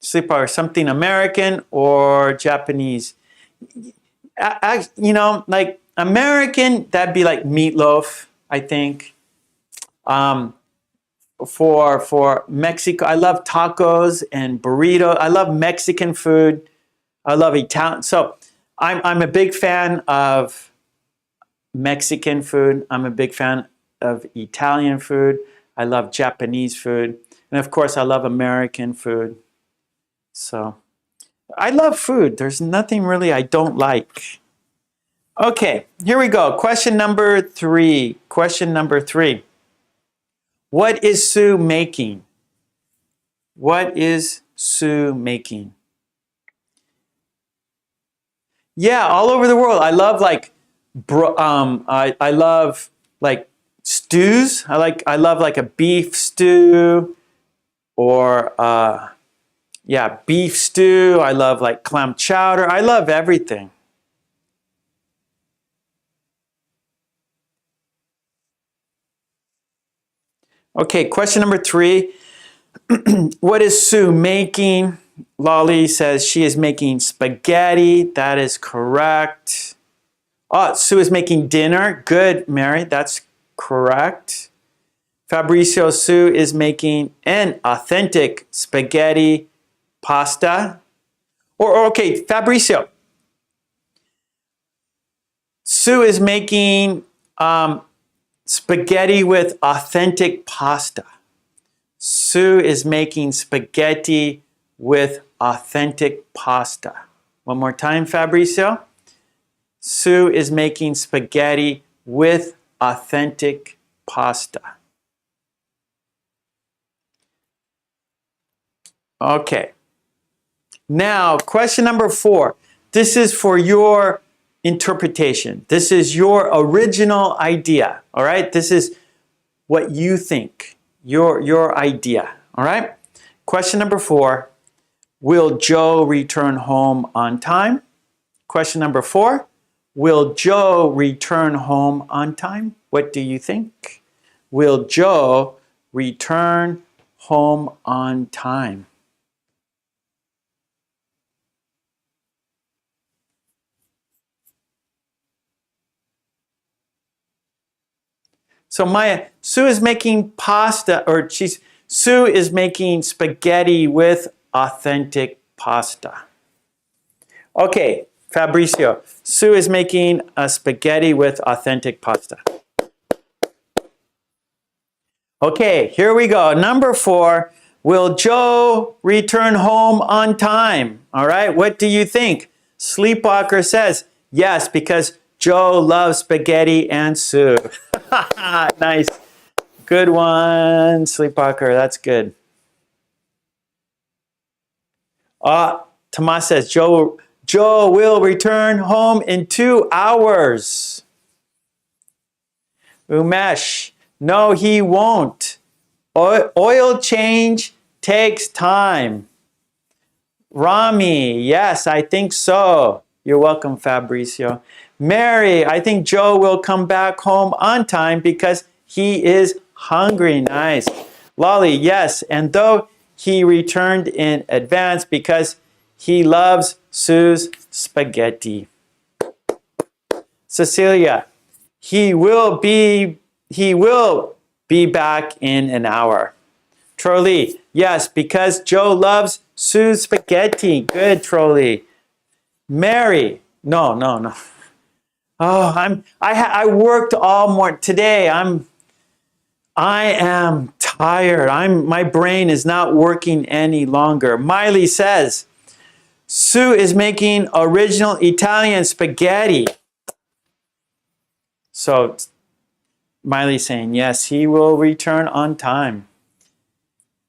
Sleepwalker, something American or Japanese? Like American, that'd be like meatloaf, I think. For Mexico, I love tacos and burritos. I love Mexican food. I love Italian. So I'm a big fan of Mexican food. I'm a big fan of Italian food. I love Japanese food. And of course, I love American food. So I love food. There's nothing really I don't like. Okay, here we go. Question number 3. Question number 3. What is Sue making? What is Sue making? Yeah, all over the world. I love I love like stews. I love like a beef stew or beef stew. I love like clam chowder. I love everything. Okay, question number 3. What is Sue making? Lolly says she is making spaghetti. That is correct. Oh, Sue is making dinner. Good, Mary. That's correct. Fabricio, Sue is making an authentic spaghetti pasta. Or okay, Fabricio. Sue is making spaghetti with authentic pasta. Sue is making spaghetti with authentic pasta. One more time, Fabricio. Sue is making spaghetti with authentic pasta. Okay. Now, question number 4. This is for your interpretation. This is your original idea. All right? This is what you think. Your idea. All right? Question number 4. Will Joe return home on time? Question number 4. Will Joe return home on time? What do you think? Will Joe return home on time? So Maya, Sue is making pasta, or Sue is making spaghetti with authentic pasta. Okay, Fabricio, Sue is making a spaghetti with authentic pasta. Okay, here we go. Number 4, will Joe return home on time? All right, what do you think? Sleepwalker says yes, because Joe loves spaghetti and Sue. Nice. Good one, Sleepwalker. That's good. Tomas says Joe will return home in 2 hours. Umesh, no, he won't. Oil change takes time. Rami, yes, I think so. You're welcome, Fabricio. Mary, I think Joe will come back home on time because he is hungry. Nice. Lolly, yes, and though he returned in advance because he loves Sue's spaghetti. Cecilia, he will be back in an hour. Trolley, yes, because Joe loves Sue's spaghetti. Good, Trolley. Mary, no. Oh, I worked all morning today. I am tired. My brain is not working any longer. Miley says, Sue is making original Italian spaghetti. So Miley's saying, yes, he will return on time.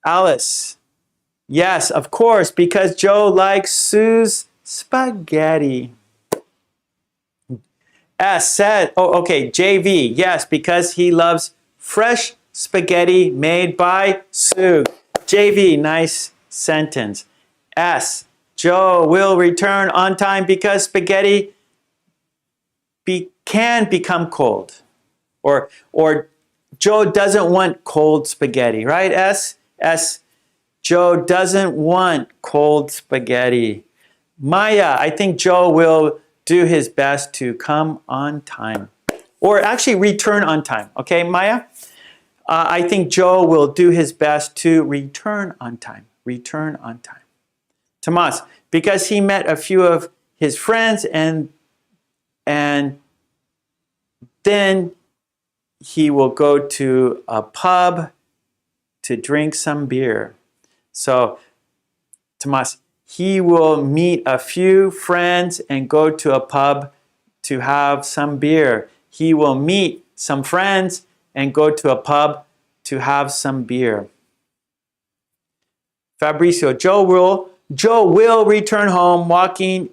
Alice, yes, of course, because Joe likes Sue's spaghetti. S said, oh, okay, JV, yes, because he loves fresh spaghetti made by Sue. JV, nice sentence. S, Joe will return on time because spaghetti can become cold. Or Joe doesn't want cold spaghetti, right, S? S, Joe doesn't want cold spaghetti. Maya, I think Joe will do his best to come on time. Or actually return on time. Okay, Maya? I think Joe will do his best to return on time. Return on time. Tomas, because he met a few of his friends and then he will go to a pub to drink some beer. So, Tomas, he will meet a few friends and go to a pub to have some beer. He will meet some friends and go to a pub to have some beer. Fabricio, Joe will return home walking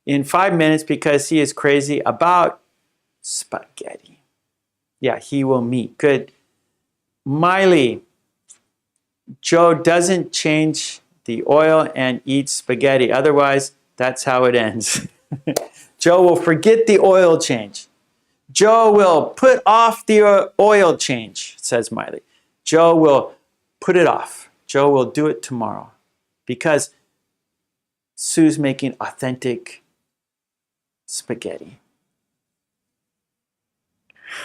in 5 minutes because he is crazy about spaghetti. Yeah, he will meet. Good. Miley, Joe doesn't change the oil and eat spaghetti. Otherwise, that's how it ends. Joe will forget the oil change. Joe will put off the oil change, says Miley. Joe will put it off. Joe will do it tomorrow because Sue's making authentic spaghetti.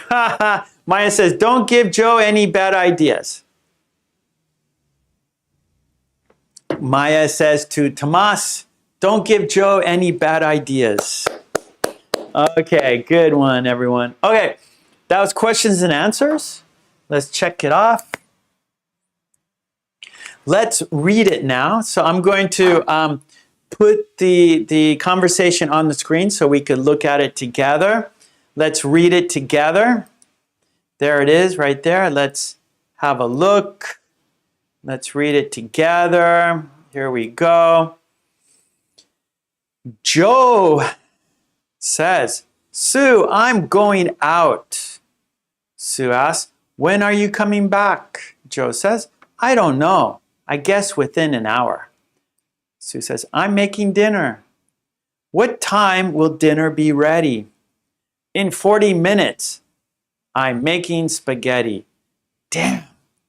Maya says, don't give Joe any bad ideas. Maya says to Tomas, don't give Joe any bad ideas. Okay, good one, everyone. Okay, that was questions and answers. Let's check it off. Let's read it now. So I'm going to put the conversation on the screen so we could look at it together. Let's read it together. There it is right there. Let's have a look. Let's read it together. Here we go. Joe says, Sue, I'm going out. Sue asks, when are you coming back? Joe says, I don't know. I guess within an hour. Sue says, I'm making dinner. What time will dinner be ready? In 40 minutes. I'm making spaghetti. Damn,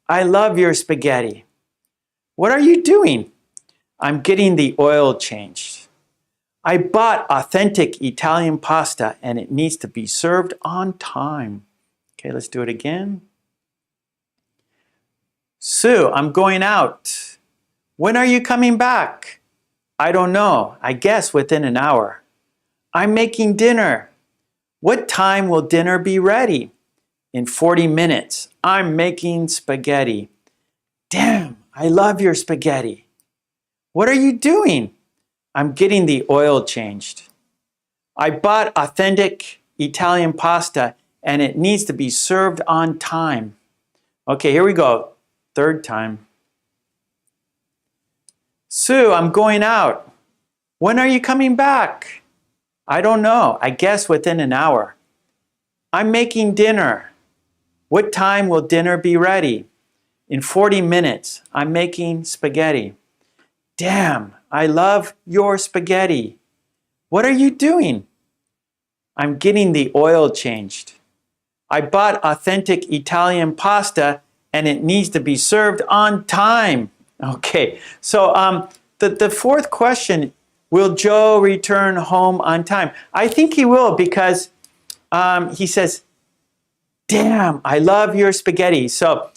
I love your spaghetti. What are you doing? I'm getting the oil changed. I bought authentic Italian pasta and it needs to be served on time. Okay, let's do it again. Sue, I'm going out. When are you coming back? I don't know. I guess within an hour. I'm making dinner. What time will dinner be ready? In 40 minutes. I'm making spaghetti. Damn, I love your spaghetti. What are you doing? I'm getting the oil changed. I bought authentic Italian pasta and it needs to be served on time. Okay, here we go. Third time. Sue, I'm going out. When are you coming back? I don't know. I guess within an hour. I'm making dinner. What time will dinner be ready? In 40 minutes. I'm making spaghetti. Damn, I love your spaghetti. What are you doing? I'm getting the oil changed. I bought authentic Italian pasta and it needs to be served on time. Okay, so the fourth question, will Joe return home on time? I think he will because he says, damn, I love your spaghetti. So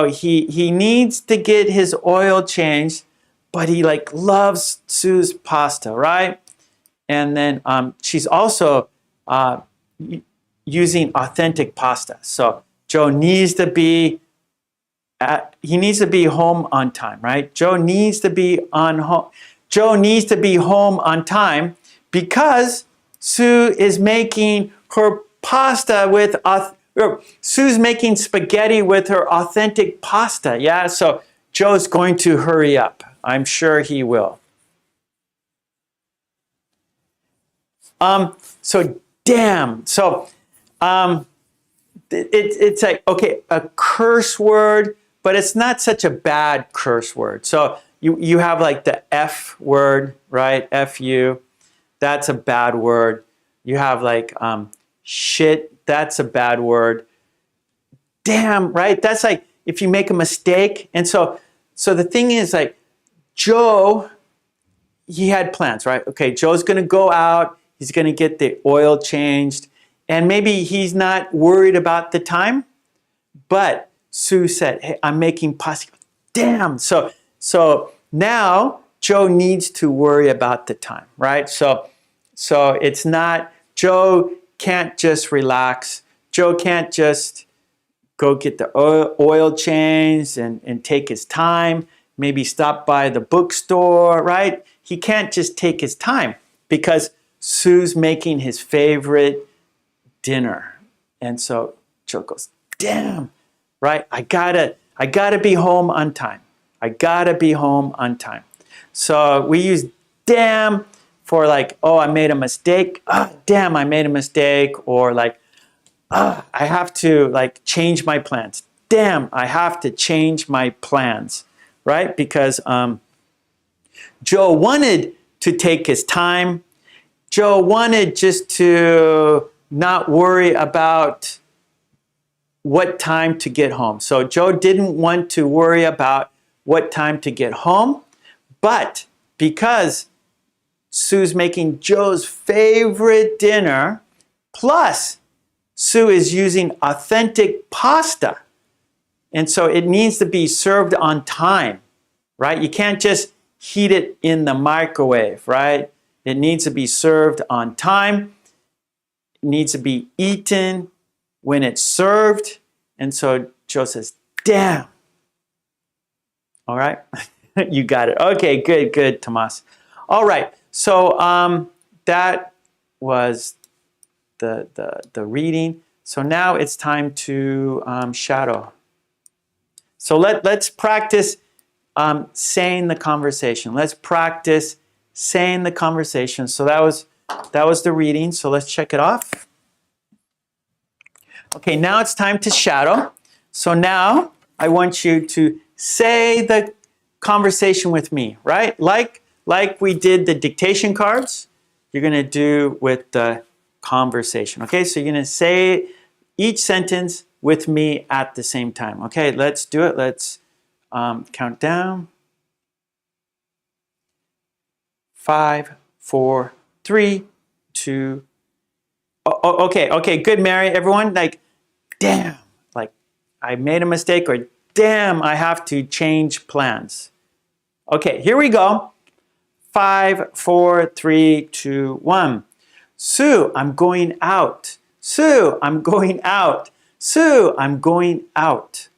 he needs to get his oil changed, but he like loves Sue's pasta, right? And then she's also using authentic pasta. So Joe needs to be home on time, right? Joe needs to be home on time because Sue is making her pasta with Sue's making spaghetti with her authentic pasta. Yeah, so Joe's going to hurry up. I'm sure he will. So damn. So it's like, okay, a curse word, but it's not such a bad curse word. So you have like the F word, right? F-U, that's a bad word. You have like shit, that's a bad word. Damn, right? That's like if you make a mistake. And so the thing is like Joe, he had plans, right? Okay, Joe's going to go out. He's going to get the oil changed. And maybe he's not worried about the time. But Sue said, hey, I'm making pasta. Damn. So now Joe needs to worry about the time, right? So it's not, Joe can't just relax. Joe can't just go get the oil changed and take his time. Maybe stop by the bookstore, right? He can't just take his time because Sue's making his favorite dinner. And so Joe goes, damn, right? I gotta be home on time. I gotta be home on time. So we use damn for like, oh, I made a mistake. Oh, damn, I made a mistake. Or like, I have to like change my plans. Damn, I have to change my plans, right? Because Joe wanted to take his time. Joe wanted just to not worry about what time to get home. So Joe didn't want to worry about what time to get home, but because Sue's making Joe's favorite dinner, plus Sue is using authentic pasta, and so it needs to be served on time, right? You can't just heat it in the microwave, right? It needs to be served on time. It needs to be eaten when it's served. And so Joe says, damn. All right, you got it. Okay, good, Tomas. All right, so that was the reading. So now it's time to shadow. So let's practice saying the conversation. Let's practice saying the conversation. So that was the reading. So let's check it off. Okay, now it's time to shadow. So now I want you to say the conversation with me, right? Like we did the dictation cards, you're going to do with the conversation. Okay, so you're going to say each sentence with me at the same time. Okay, let's do it. Let's count down. 5, 4, 3, 2. Okay, good, Mary. Everyone, like, damn, like I made a mistake, or damn, I have to change plans. Okay, here we go. 5, 4, 3, 2, 1. Sue, I'm going out. Sue, I'm going out. Sue, I'm going out.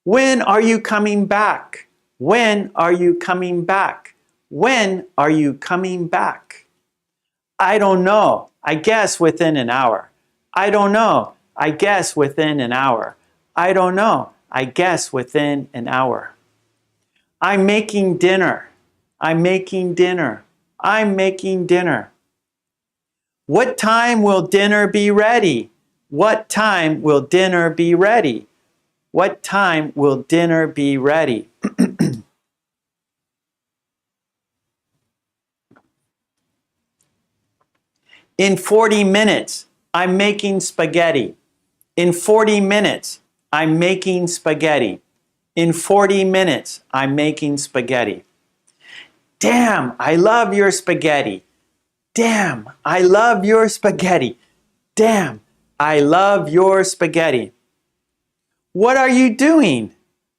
When are you coming back? When are you coming back? When are you coming back? I don't know. I guess within an hour. I don't know. I guess within an hour. I don't know. I guess within an hour. I'm making dinner. I'm making dinner. I'm making dinner. What time will dinner be ready? What time will dinner be ready? What time will dinner be ready? In 40 minutes, I'm making spaghetti. In 40 minutes, I'm making spaghetti. In 40 minutes, I'm making spaghetti. Damn, I love your spaghetti. Damn, I love your spaghetti. Damn, I love your spaghetti. What are you doing?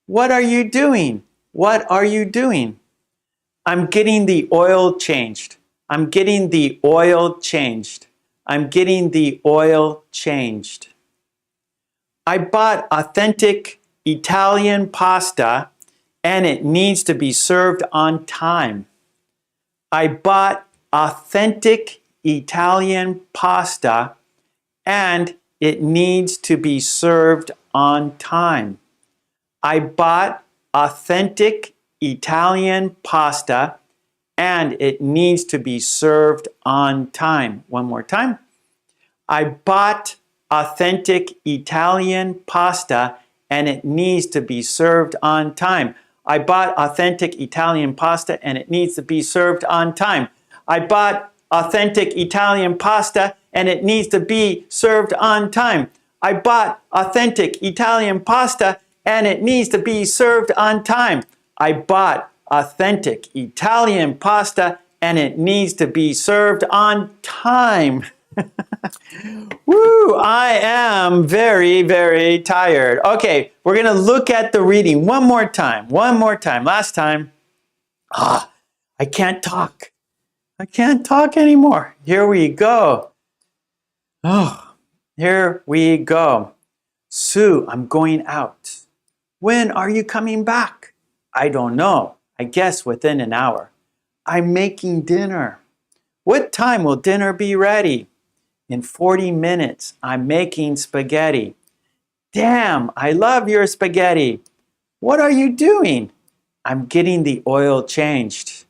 What are you doing? What are you doing? I'm getting the oil changed. I'm getting the oil changed. I'm getting the oil changed. I bought authentic Italian pasta and it needs to be served on time. I bought authentic Italian pasta and it needs to be served on time. I bought authentic Italian pasta and it needs to be served on time. One more time. I bought authentic Italian pasta and it needs to be served on time. I bought authentic Italian pasta and it needs to be served on time. I bought authentic Italian pasta and it needs to be served on time. I bought authentic Italian pasta and it needs to be served on time. I bought authentic Italian pasta and it needs to be served on time. Woo, I am very, very tired. Okay, we're going to look at the reading one more time. One more time. Last time. I can't talk. I can't talk anymore. Here we go. Oh, here we go. Sue, I'm going out. When are you coming back? I don't know. I guess within an hour. I'm making dinner. What time will dinner be ready? In 40 minutes, I'm making spaghetti. Damn, I love your spaghetti. What are you doing? I'm getting the oil changed.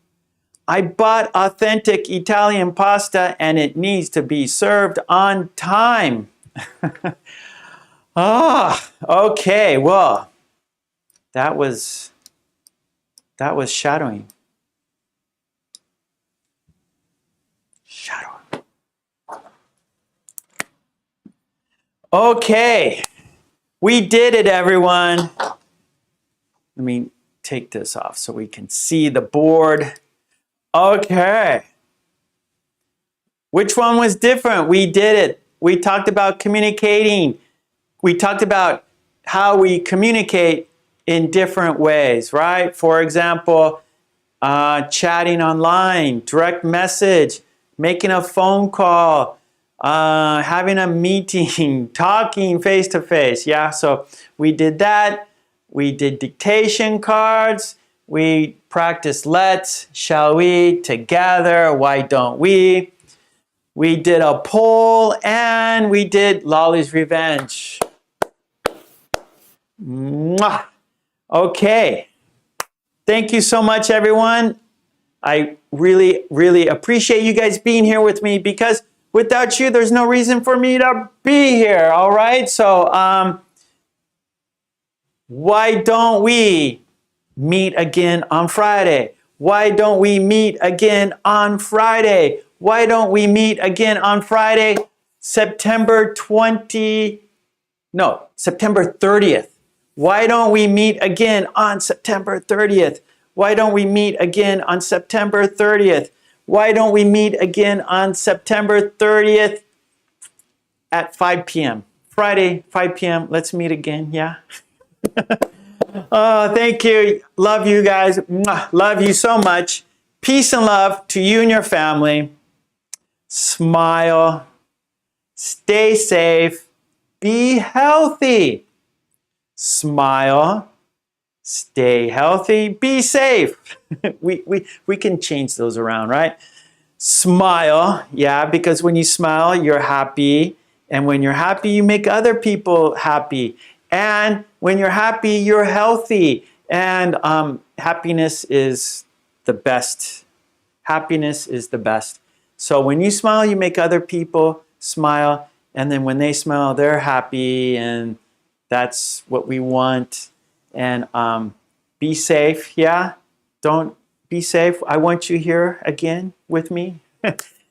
I bought authentic Italian pasta and it needs to be served on time. Okay, well, that was shadowing. Shadowing. Okay, we did it, everyone. Let me take this off so we can see the board. Okay. Which one was different? We did it. We talked about communicating. We talked about how we communicate in different ways, right? For example, chatting online, direct message, making a phone call, having a meeting, talking face to face. Yeah, so we did that. We did dictation cards. We practiced let's, shall we, together, why don't we. We did a poll and we did Lolly's Revenge. Mwah. Okay. Thank you so much, everyone. I really, really appreciate you guys being here with me because without you, there's no reason for me to be here, all right? So, why don't we meet again on Friday? Why don't we meet again on Friday? Why don't we meet again on Friday, September 30th? Why don't we meet again on September 30th? Why don't we meet again on September 30th? Why don't we meet again on September 30th at 5 p.m.? Friday, 5 p.m. Let's meet again, yeah? Oh, thank you. Love you guys. Love you so much. Peace and love to you and your family. Smile. Stay safe. Be healthy. Smile. Stay healthy. Be safe. We can change those around, right? Smile. Yeah, because when you smile, you're happy. And when you're happy, you make other people happy. And when you're happy, you're healthy. And happiness is the best. Happiness is the best. So when you smile, you make other people smile. And then when they smile, they're happy, and that's what we want. And be safe, yeah? Don't be safe. I want you here again with me.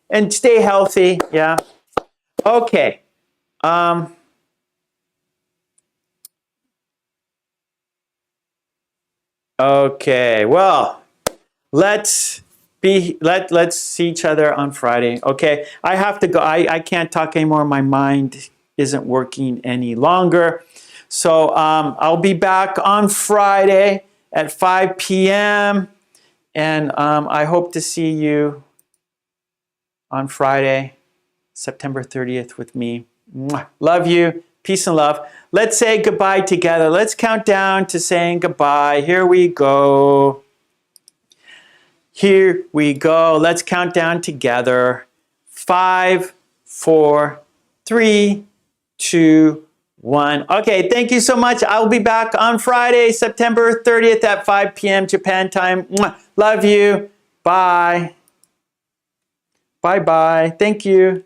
And stay healthy, yeah? Okay. Okay, well, let's see each other on Friday. Okay, I have to go. I can't talk anymore. My mind isn't working any longer. So I'll be back on Friday at 5 p.m. And I hope to see you on Friday, September 30th with me. Mwah. Love you. Peace and love. Let's say goodbye together. Let's count down to saying goodbye. Here we go. Here we go. Let's count down together. 5, 4, 3, 2, 1. Okay, thank you so much. I will be back on Friday, September 30th at 5 p.m. Japan time. Mwah. Love you. Bye. Bye-bye. Thank you.